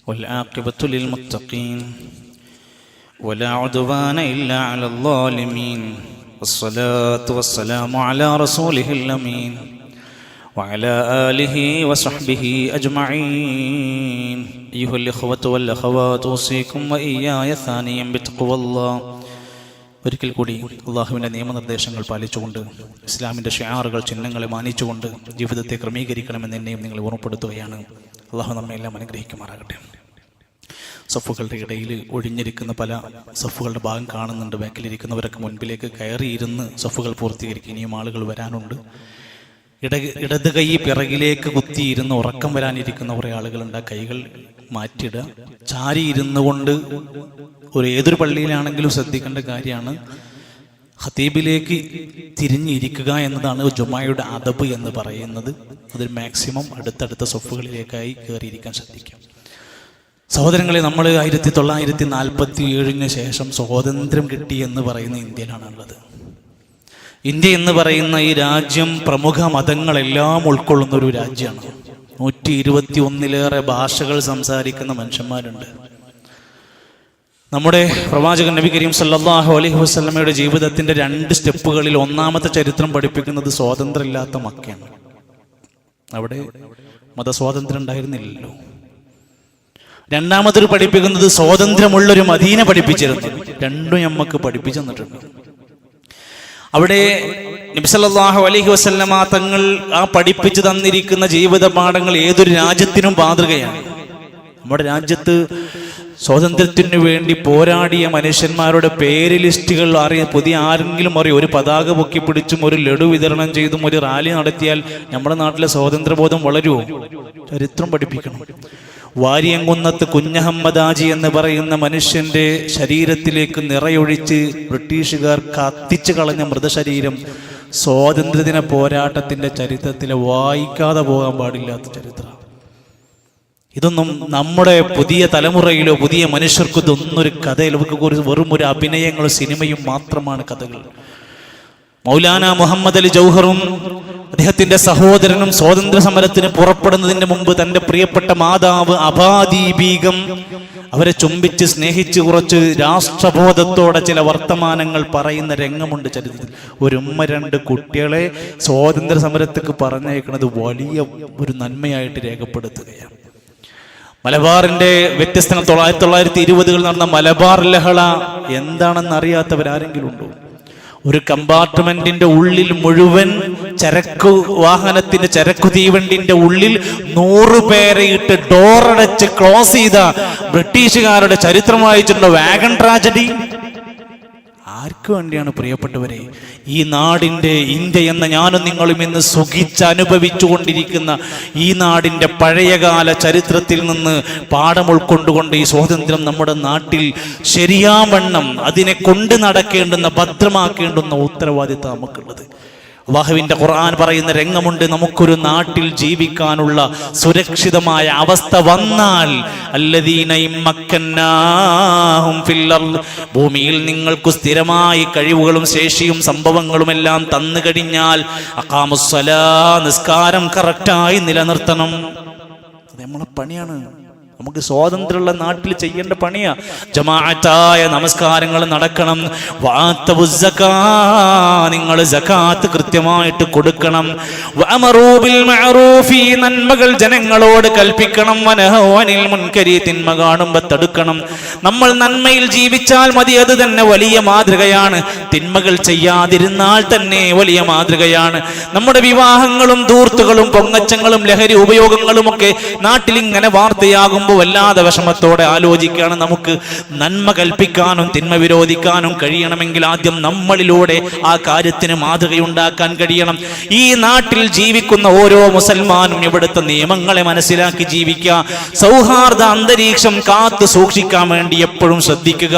والعاقبة للمتقين ولا عدوان إلا على الظالمين والصلاة والسلام على رسوله الأمين وعلى آله وصحبه أجمعين أيها الإخوة والأخوات أوصيكم وإياي ثانيا بتقوى الله. ഒരിക്കൽ കൂടി അള്ളാഹുവിൻ്റെ നിയമനിർദ്ദേശങ്ങൾ പാലിച്ചുകൊണ്ട് ഇസ്ലാമിൻ്റെ ഷിആറുകൾ ചിഹ്നങ്ങളെ മാനിച്ചുകൊണ്ട് ജീവിതത്തെ ക്രമീകരിക്കണമെന്ന് എന്നെയും നിങ്ങൾ ഓർമ്മപ്പെടുത്തുകയാണ്. അള്ളാഹു നമ്മെ എല്ലാം അനുഗ്രഹിക്കുമാറാകട്ടെ. സഫുകളുടെ ഇടയിൽ ഒഴിഞ്ഞിരിക്കുന്ന പല സഫുകളുടെ ഭാഗം കാണുന്നുണ്ട്. ബാക്കിലിരിക്കുന്നവരൊക്കെ മുൻപിലേക്ക് കയറിയിരുന്ന് സഫുകൾ പൂർത്തീകരിക്കും. ഇനിയും ആളുകൾ വരാനുണ്ട്. ഇടത് കൈ പിറകിലേക്ക് കുത്തിയിരുന്ന് ഉറക്കം വരാനിരിക്കുന്ന കുറേ ആളുകളുണ്ട്. ആ കൈകൾ മാറ്റിയിടുക. ചാരി ഇരുന്നു കൊണ്ട് ഏതൊരു പള്ളിയിലാണെങ്കിലും ശ്രദ്ധിക്കേണ്ട കാര്യമാണ്. ഖതീബിലേക്ക് തിരിഞ്ഞിരിക്കുക എന്നതാണ് ജുമായുടെ അദബ് എന്ന് പറയുന്നത്. അതിൽ മാക്സിമം അടുത്തടുത്ത സഫുകളിലേക്കായി കയറിയിരിക്കാൻ ശ്രദ്ധിക്കാം. സഹോദരങ്ങളെ, നമ്മൾ 1947 ശേഷം സ്വാതന്ത്ര്യം കിട്ടി എന്ന് പറയുന്ന ഇന്ത്യയിലാണുള്ളത്. ഇന്ത്യ എന്ന് പറയുന്ന ഈ രാജ്യം പ്രമുഖ മതങ്ങളെല്ലാം ഉൾക്കൊള്ളുന്ന ഒരു രാജ്യമാണ്. 121 ഭാഷകൾ സംസാരിക്കുന്ന മനുഷ്യന്മാരുണ്ട്. നമ്മുടെ പ്രവാചകൻ നബി കരീം സല്ലല്ലാഹു അലൈഹി വസല്ലമയുടെ ജീവിതത്തിന്റെ 2 സ്റ്റെപ്പുകളിൽ ഒന്നാമത്തെ ചരിത്രം പഠിപ്പിക്കുന്നത് സ്വാതന്ത്ര്യമില്ലാത്ത മക്കയാണ്. അവിടെ മതസ്വാതന്ത്ര്യം ഉണ്ടായിരുന്നില്ലല്ലോ. രണ്ടാമതൊരു പഠിപ്പിക്കുന്നത് സ്വാതന്ത്ര്യമുള്ളൊരു മദീന പഠിപ്പിച്ചിരുന്നു. രണ്ടും നമുക്ക് പഠിപ്പിച്ചു തന്നിട്ടുണ്ട്. അവിടെ നബി സല്ലല്ലാഹു അലൈഹി വസല്ലമ തങ്ങൾ ആ പഠിപ്പിച്ചു തന്നിരിക്കുന്ന ജീവിത പാഠങ്ങൾ ഏതൊരു രാജ്യത്തിനും മാതൃകയാണ്. നമ്മുടെ രാജ്യത്ത് സ്വാതന്ത്ര്യത്തിന് വേണ്ടി പോരാടിയ മനുഷ്യന്മാരുടെ പേര് ലിസ്റ്റുകൾ പുതിയ ആരെങ്കിലും അറിയും? ഒരു പതാക പൊക്കി പിടിച്ചും ഒരു ലഡു വിതരണം ചെയ്തും ഒരു റാലി നടത്തിയാൽ നമ്മുടെ നാട്ടിലെ സ്വാതന്ത്ര്യബോധം വളരുമോ? ചരിത്രം പഠിപ്പിക്കണം. വാരിയംകുന്നത്ത് കുഞ്ഞഹമ്മദാജി എന്ന് പറയുന്ന മനുഷ്യന്റെ ശരീരത്തിലേക്ക് നിറയൊഴിച്ച് ബ്രിട്ടീഷുകാർ കത്തിച്ചു കളഞ്ഞ മൃതശരീരം സ്വാതന്ത്ര്യദിന പോരാട്ടത്തിന്റെ ചരിത്രത്തിലെ വായിക്കാതെ പോകാൻ പാടില്ലാത്ത ചരിത്രം. ഇതൊന്നും നമ്മുടെ പുതിയ തലമുറയിലോ പുതിയ മനുഷ്യർക്കോ ഇതൊന്നും ഒരു കഥയിലോ വെറും ഒരു അഭിനയങ്ങളോ സിനിമയും മാത്രമാണ് കഥകൾ. മൗലാന മുഹമ്മദ് അലി ജൗഹറും അദ്ദേഹത്തിന്റെ സഹോദരനും സ്വാതന്ത്ര്യ സമരത്തിന് പുറപ്പെടുന്നതിന് മുമ്പ് തന്റെ പ്രിയപ്പെട്ട മാതാവ് അബാദി ബീഗം അവരെ ചുംബിച്ച് സ്നേഹിച്ച് കുറച്ച് രാഷ്ട്രബോധത്തോടെ ചില വർത്തമാനങ്ങൾ പറയുന്ന രംഗമുണ്ട് ചരിത്രത്തിൽ. ഒരു 2 കുട്ടികളെ സ്വാതന്ത്ര്യ സമരത്തേക്ക് പറഞ്ഞയക്കുന്നത് വലിയ ഒരു നന്മയായിട്ട് രേഖപ്പെടുത്തുകയാണ്. മലബാറിന്റെ വ്യത്യസ്തങ്ങൾ 1920 നടന്ന മലബാർ ലഹള എന്താണെന്ന് അറിയാത്തവരാരെങ്കിലും ഉണ്ടോ? ഒരു കമ്പാർട്ട്മെന്റിന്റെ ഉള്ളിൽ മുഴുവൻ ചരക്കു വാഹനത്തിന്റെ ചരക്കു തീവണ്ടിന്റെ ഉള്ളിൽ 100 പേരെ ഇട്ട് ഡോറടച്ച് ക്ലോസ് ചെയ്ത ബ്രിട്ടീഷുകാരുടെ ചരിത്രം വായിച്ചിട്ടുണ്ടോ? Wagon tragedy. ആർക്കു വേണ്ടിയാണ് പ്രിയപ്പെട്ടവരെ? ഈ നാടിന്റെ ഇന്ത്യ എന്ന ഞാനും നിങ്ങളും ഇന്ന് സുഖിച്ചനുഭവിച്ചു കൊണ്ടിരിക്കുന്ന ഈ നാടിന്റെ പഴയകാല ചരിത്രത്തിൽ നിന്ന് പാഠം ഉൾക്കൊണ്ടുകൊണ്ട് ഈ സ്വാതന്ത്ര്യം നമ്മുടെ നാട്ടിൽ ശരിയാവണ്ണം അതിനെ കൊണ്ട് നടക്കേണ്ടുന്ന ഭദ്രമാക്കേണ്ടുന്ന ഉത്തരവാദിത്വം നമുക്കുള്ളത്. അല്ലാഹുവിന്റെ ഖുർആൻ പറയുന്ന രംഗമുണ്ട്. നമുക്കൊരു നാട്ടിൽ ജീവിക്കാനുള്ള സുരക്ഷിതമായ അവസ്ഥ വന്നാൽ അല്ലദീന ഇമ്മക്കന്നാഹും ഫിൽ അർദ്, ഭൂമിയിൽ നിങ്ങൾക്ക് സ്ഥിരമായി കഴിവുകളും ശേഷിയും സംഭവങ്ങളും എല്ലാം തന്നു കഴിഞ്ഞാൽ അഖാമുസ്സലാ, നിസ്കാരം കറക്റ്റായി നിലനിർത്തണം. അത് നമ്മളെ പണിയാണ്. നമുക്ക് സ്വാതന്ത്ര്യമുള്ള നാട്ടിൽ ചെയ്യേണ്ട പണിയാ. ജമാഅത്തായ നമസ്കാരങ്ങൾ നടക്കണം. നിങ്ങൾ സകാത്ത് കൃത്യമായിട്ട് കൊടുക്കണം. വഅമറൂ ബിൽ മഅറൂഫി, നന്മകൾ ജനങ്ങളോട് കൽപ്പിക്കണം. വനഹൗ അനിൽ മുൻകരി, തിന്മ കാണുമ്പോൾ തടുക്കണം. നമ്മൾ നന്മയിൽ ജീവിച്ചാൽ മതി, അത് തന്നെ വലിയ മാതൃകയാണ്. തിന്മകൾ ചെയ്യാതിരുന്നാൽ തന്നെ വലിയ മാതൃകയാണ്. നമ്മുടെ വിവാഹങ്ങളും ധൂർത്തുകളും പൊങ്ങച്ചങ്ങളും ലഹരി ഉപയോഗങ്ങളും ഒക്കെ നാട്ടിൽ ഇങ്ങനെ വാർത്തയാകും വല്ലാതെ വിഷമത്തോടെ ആലോചിക്കുകയാണ്. നമുക്ക് നന്മ കൽപ്പിക്കാനും തിന്മ വിരോധിക്കാനും കഴിയണമെങ്കിൽ ആദ്യം നമ്മളിലൂടെ ആ കാര്യത്തിന് മാതൃകയുണ്ടാക്കാൻ കഴിയണം. ഈ നാട്ടിൽ ജീവിക്കുന്ന ഓരോ മുസൽമാനും ഇവിടുത്തെ നിയമങ്ങളെ മനസ്സിലാക്കി ജീവിക്കുക. സൗഹാർദ്ദ അന്തരീക്ഷം കാത്തു സൂക്ഷിക്കാൻ വേണ്ടി എപ്പോഴും ശ്രദ്ധിക്കുക.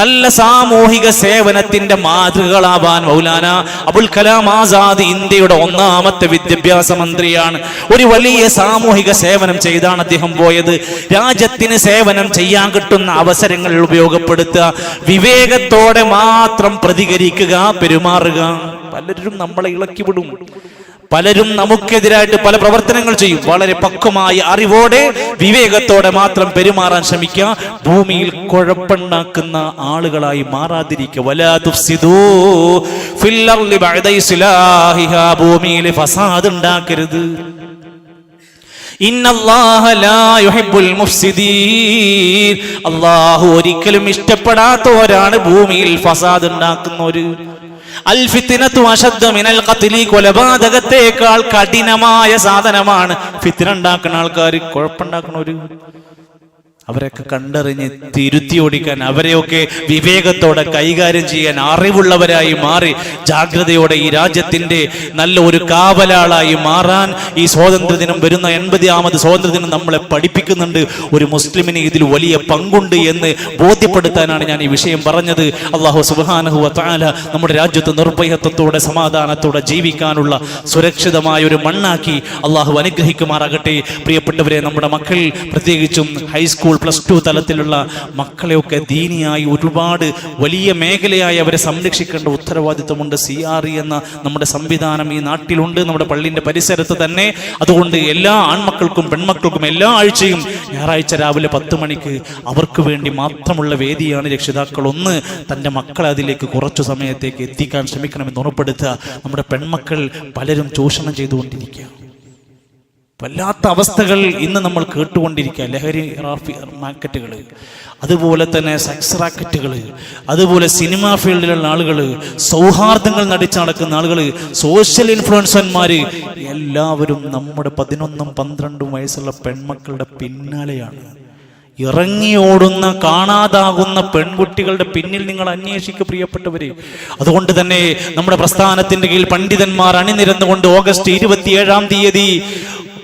നല്ല സാമൂഹിക സേവനത്തിന്റെ മാതൃകകളാവാൻ മൗലാന അബുൽ കലാം ആസാദ് ഇന്ത്യയുടെ 1ാമത്തെ വിദ്യാഭ്യാസ മന്ത്രിയാണ്. ഒരു വലിയ സാമൂഹിക സേവനം ചെയ്താണ് അദ്ദേഹം പോയത്. രാജ്യത്തിന് സേവനം ചെയ്യാൻ കിട്ടുന്ന അവസരങ്ങൾ ഉപയോഗപ്പെടുത്തുക, വിവേകത്തോടെ മാത്രം പ്രതികരിക്കുക, പെരുമാറുക. പലരും നമ്മളെ ഇളക്കിവിടും, പലരും നമുക്കെതിരായിട്ട് പല പ്രവർത്തനങ്ങൾ ചെയ്യും. വളരെ പക്വമായ അറിവോടെ വിവേകത്തോടെ മാത്രം പെരുമാറാൻ ശ്രമിക്കുക. ഭൂമിയിൽ കുഴപ്പമുണ്ടാക്കുന്ന ആളുകളായി മാറാതിരിക്കുക. വലാ തുഫ്സിദൂ ഫിൽ അർളി ബഅദ ഇസ്ലാഹിഹാ, ഭൂമിയിൽ ഫസാദ് ഉണ്ടാക്കരുത്. ഇന്നല്ലാഹ ലാ യുഹിബ്ബുൽ മുഫ്സിദീൻ, അല്ലാഹു ഒരിക്കലും ഇഷ്ടപ്പെടാത്തവരാണ് ഭൂമിയിൽ ഫസാദ് ഉണ്ടാക്കുന്നവര്. അൽ ഫിത്നതു അശദ്ദു മിനൽ ഖത്ലി, കൊലപാതകത്തേക്കാൾ കഠിനമായ സാധനമാണ് ഫിത്ന ഉണ്ടാക്കുന്ന ആൾക്കാർ, കുഴപ്പമുണ്ടാക്കുന്നവര്. അവരൊക്കെ കണ്ടറിഞ്ഞ് തിരുത്തി ഓടിക്കാൻ, അവരെയൊക്കെ വിവേകത്തോടെ കൈകാര്യം ചെയ്യാൻ അറിവുള്ളവരായി മാറി ജാഗ്രതയോടെ ഈ രാജ്യത്തിന്റെ നല്ല ഒരു കാവലാളായി മാറാൻ ഈ സ്വാതന്ത്ര്യദിനം, വരുന്ന 80ാമത് സ്വാതന്ത്ര്യദിനം നമ്മളെ പഠിപ്പിക്കുന്നുണ്ട്. ഒരു മുസ്ലിമിന് ഇതിൽ വലിയ പങ്കുണ്ട് എന്ന് ബോധ്യപ്പെടുത്താനാണ് ഞാൻ ഈ വിഷയം പറഞ്ഞത്. അല്ലാഹു സുബ്ഹാനഹു വ തആല നമ്മുടെ രാജ്യത്ത് നിർഭയത്വത്തോടെ സമാധാനത്തോടെ ജീവിക്കാനുള്ള സുരക്ഷിതമായ ഒരു മണ്ണാക്കി അല്ലാഹു അനുഗ്രഹിക്കുമാറാകട്ടെ. പ്രിയപ്പെട്ടവരെ, നമ്മുടെ മക്കൾ, പ്രത്യേകിച്ചും ഹൈസ്കൂൾ +2 തലത്തിലുള്ള മക്കളെയൊക്കെ ദീനിയായി ഒരുപാട് വലിയ മേഖലയായി അവരെ സംരക്ഷിക്കേണ്ട ഉത്തരവാദിത്വമുണ്ട്. CRE എന്ന നമ്മുടെ സംവിധാനം ഈ നാട്ടിലുണ്ട്, നമ്മുടെ പള്ളിന്റെ പരിസരത്ത് തന്നെ. അതുകൊണ്ട് എല്ലാ ആൺമക്കൾക്കും പെൺമക്കൾക്കും എല്ലാ ആഴ്ചയും ഞായറാഴ്ച രാവിലെ 10 മണിക്ക് അവർക്ക് വേണ്ടി മാത്രമുള്ള വേദിയാണ്. രക്ഷിതാക്കൾ ഒന്ന് തൻ്റെ മക്കളെ അതിലേക്ക് കുറച്ചു സമയത്തേക്ക് എത്തിക്കാൻ ശ്രമിക്കണമെന്ന് ഉറപ്പെടുത്തുക. നമ്മുടെ പെൺമക്കൾ പലരും ചൂഷണം ചെയ്തുകൊണ്ടിരിക്കുക. വല്ലാത്ത അവസ്ഥകൾ ഇന്ന് നമ്മൾ കേട്ടുകൊണ്ടിരിക്കുക. ലഹരി മാർക്കറ്റുകൾ, അതുപോലെ തന്നെ സെക്സ് റാക്കറ്റുകൾ, അതുപോലെ സിനിമാ ഫീൽഡിലുള്ള ആളുകൾ, സൗഹാർദ്ദങ്ങൾ നടിച്ചു നടക്കുന്ന ആളുകൾ, സോഷ്യൽ ഇൻഫ്ലുവൻസർമാർ, എല്ലാവരും നമ്മുടെ 11ഉം 12ഉം വയസ്സുള്ള പെൺമക്കളുടെ പിന്നാലെയാണ്. ഇറങ്ങിയോടുന്ന കാണാതാകുന്ന പെൺകുട്ടികളുടെ പിന്നിൽ നിങ്ങൾ അന്വേഷിക്കുക പ്രിയപ്പെട്ടവരെ. അതുകൊണ്ട് തന്നെ നമ്മുടെ പ്രസ്ഥാനത്തിന്റെ കീഴിൽ പണ്ഡിതന്മാർ അണിനിരന്നുകൊണ്ട് ഓഗസ്റ്റ് 27-ാം തീയതി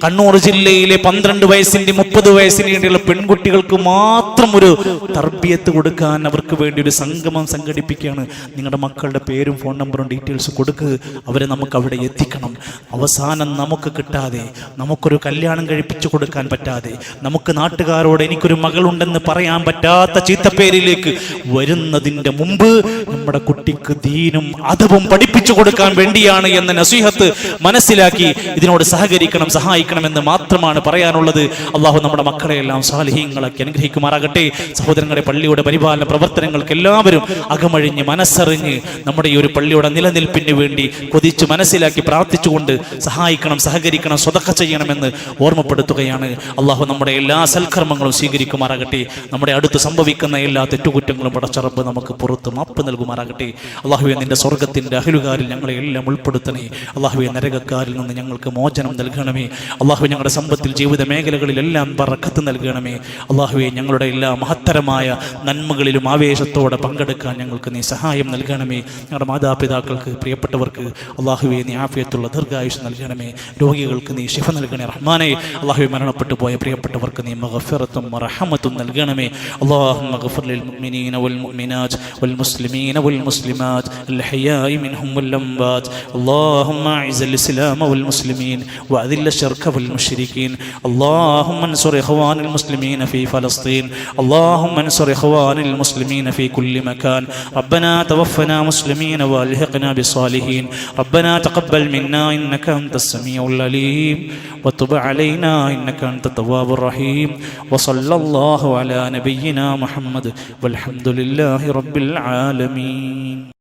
കണ്ണൂർ ജില്ലയിലെ 12 വയസ്സിന്റെ 30 വയസ്സിന് വേണ്ടിയുള്ള പെൺകുട്ടികൾക്ക് മാത്രം ഒരു തർബിയത്ത് കൊടുക്കാൻ അവർക്ക് വേണ്ടി ഒരു സംഗമം സംഘടിപ്പിക്കുകയാണ്. നിങ്ങളുടെ മക്കളുടെ പേരും ഫോൺ നമ്പറും ഡീറ്റെയിൽസ് കൊടുക്കുക. അവരെ നമുക്ക് അവിടെ എത്തിക്കണം. അവസാനം നമുക്ക് കിട്ടാതെ, നമുക്കൊരു കല്യാണം കഴിപ്പിച്ചു കൊടുക്കാൻ പറ്റാതെ, നമുക്ക് നാട്ടുകാരോട് എനിക്കൊരു മകളുണ്ടെന്ന് പറയാൻ പറ്റാത്ത ചീത്തപ്പേരിലേക്ക് വരുന്നതിൻ്റെ മുമ്പ് നമ്മുടെ കുട്ടിക്ക് ദീനും അദബും പഠിപ്പിച്ചു കൊടുക്കാൻ വേണ്ടിയാണ് എന്ന നസീഹത്ത് മനസ്സിലാക്കി ഇതിനോട് സഹകരിക്കണം, സഹായിക്കണമെന്ന് മാത്രമാണ് പറയാനുള്ളത്. അള്ളാഹു നമ്മുടെ മക്കളെയെല്ലാം സാലിഹീങ്ങളാക്കി അനുഗ്രഹിക്കുമാറാകട്ടെ. സഹോദരങ്ങളെ, പള്ളിയുടെ പരിപാലന പ്രവർത്തനങ്ങൾക്ക് എല്ലാവരും അകമഴിഞ്ഞ് മനസ്സറിഞ്ഞ് നമ്മുടെ ഈ ഒരു പള്ളിയുടെ നിലനിൽപ്പിന് വേണ്ടി കൊതിച്ച് മനസ്സിലാക്കി പ്രാർത്ഥിച്ചുകൊണ്ട് സഹായിക്കണം, സഹകരിക്കണം, സ്വതക്ക ചെയ്യണമെന്ന് ഓർമ്മപ്പെടുത്തുകയാണ്. അള്ളാഹു നമ്മുടെ എല്ലാ സൽക്കർമ്മങ്ങളും സ്വീകരിക്കുമാറാകട്ടെ. നമ്മുടെ അടുത്ത് സംഭവിക്കുന്ന എല്ലാ തെറ്റുകുറ്റങ്ങളും പടച്ചറബ് നമുക്ക് പുറത്ത് മാപ്പ് നൽകുമാറാകട്ടെ. അള്ളാഹുവെ, നിന്റെ സ്വർഗത്തിന്റെ അഹലുകാരിൽ ഞങ്ങളെ എല്ലാം ഉൾപ്പെടുത്തണേ. അള്ളാഹുവെ, നരകക്കാരിൽ നിന്ന് ഞങ്ങൾക്ക് മോചനം നൽകണമേ. അള്ളാഹുവെ, ഞങ്ങളുടെ സമ്പത്തിൽ ജീവിത മേഖലകളിലെല്ലാം ബറക്കത്ത് നൽകണമേ. അള്ളാഹുവെ, ഞങ്ങളുടെ എല്ലാ മഹത്തരമായ നന്മകളിലും ആവേശത്തോടെ പങ്കെടുക്കാൻ ഞങ്ങൾക്ക് നീ സഹായം നൽകണമേ. ഞങ്ങളുടെ മാതാപിതാക്കൾക്ക്, പ്രിയപ്പെട്ടവർക്ക് അള്ളാഹുവെ നീ ആഫിയത്തുള്ള ദീർഘായുഷ് നൽകണമേ. രോഗികൾക്ക് നീ ശിഫ നൽകണേ റഹ്മാനെ. അള്ളാഹുവെ, മരണപ്പെട്ടു പോയ പ്രിയപ്പെട്ടവർക്ക് നീ മഗ്ഫിറത്തും റഹ്മത്തും നൽകണമേ. അല്ലാഹുമ്മ ഗ്ഫിർ ലിൽ മുഅ്മിനീന വൽ മുഅ്മിനാത്ത് വൽ മുസ്ലിമീന വൽ മുസ്ലിമാത്ത് അൽ ഹയാഇ മിൻഹും വൽ അംവാത്ത്. അല്ലാഹുമ്മ അഇസ്ൽ ഇസ്ലാമ വൽ മുസ്ലിമീൻ വഅദിൽ الشرك والمشركين اللهم انصر إخوان المسلمين في فلسطين اللهم انصر إخوان المسلمين في كل مكان ربنا توفنا مسلمين والحقنا بالصالحين ربنا تقبل منا إنك أنت السميع العليم وتب علينا إنك أنت التواب الرحيم وصلى الله على نبينا محمد والحمد لله رب العالمين.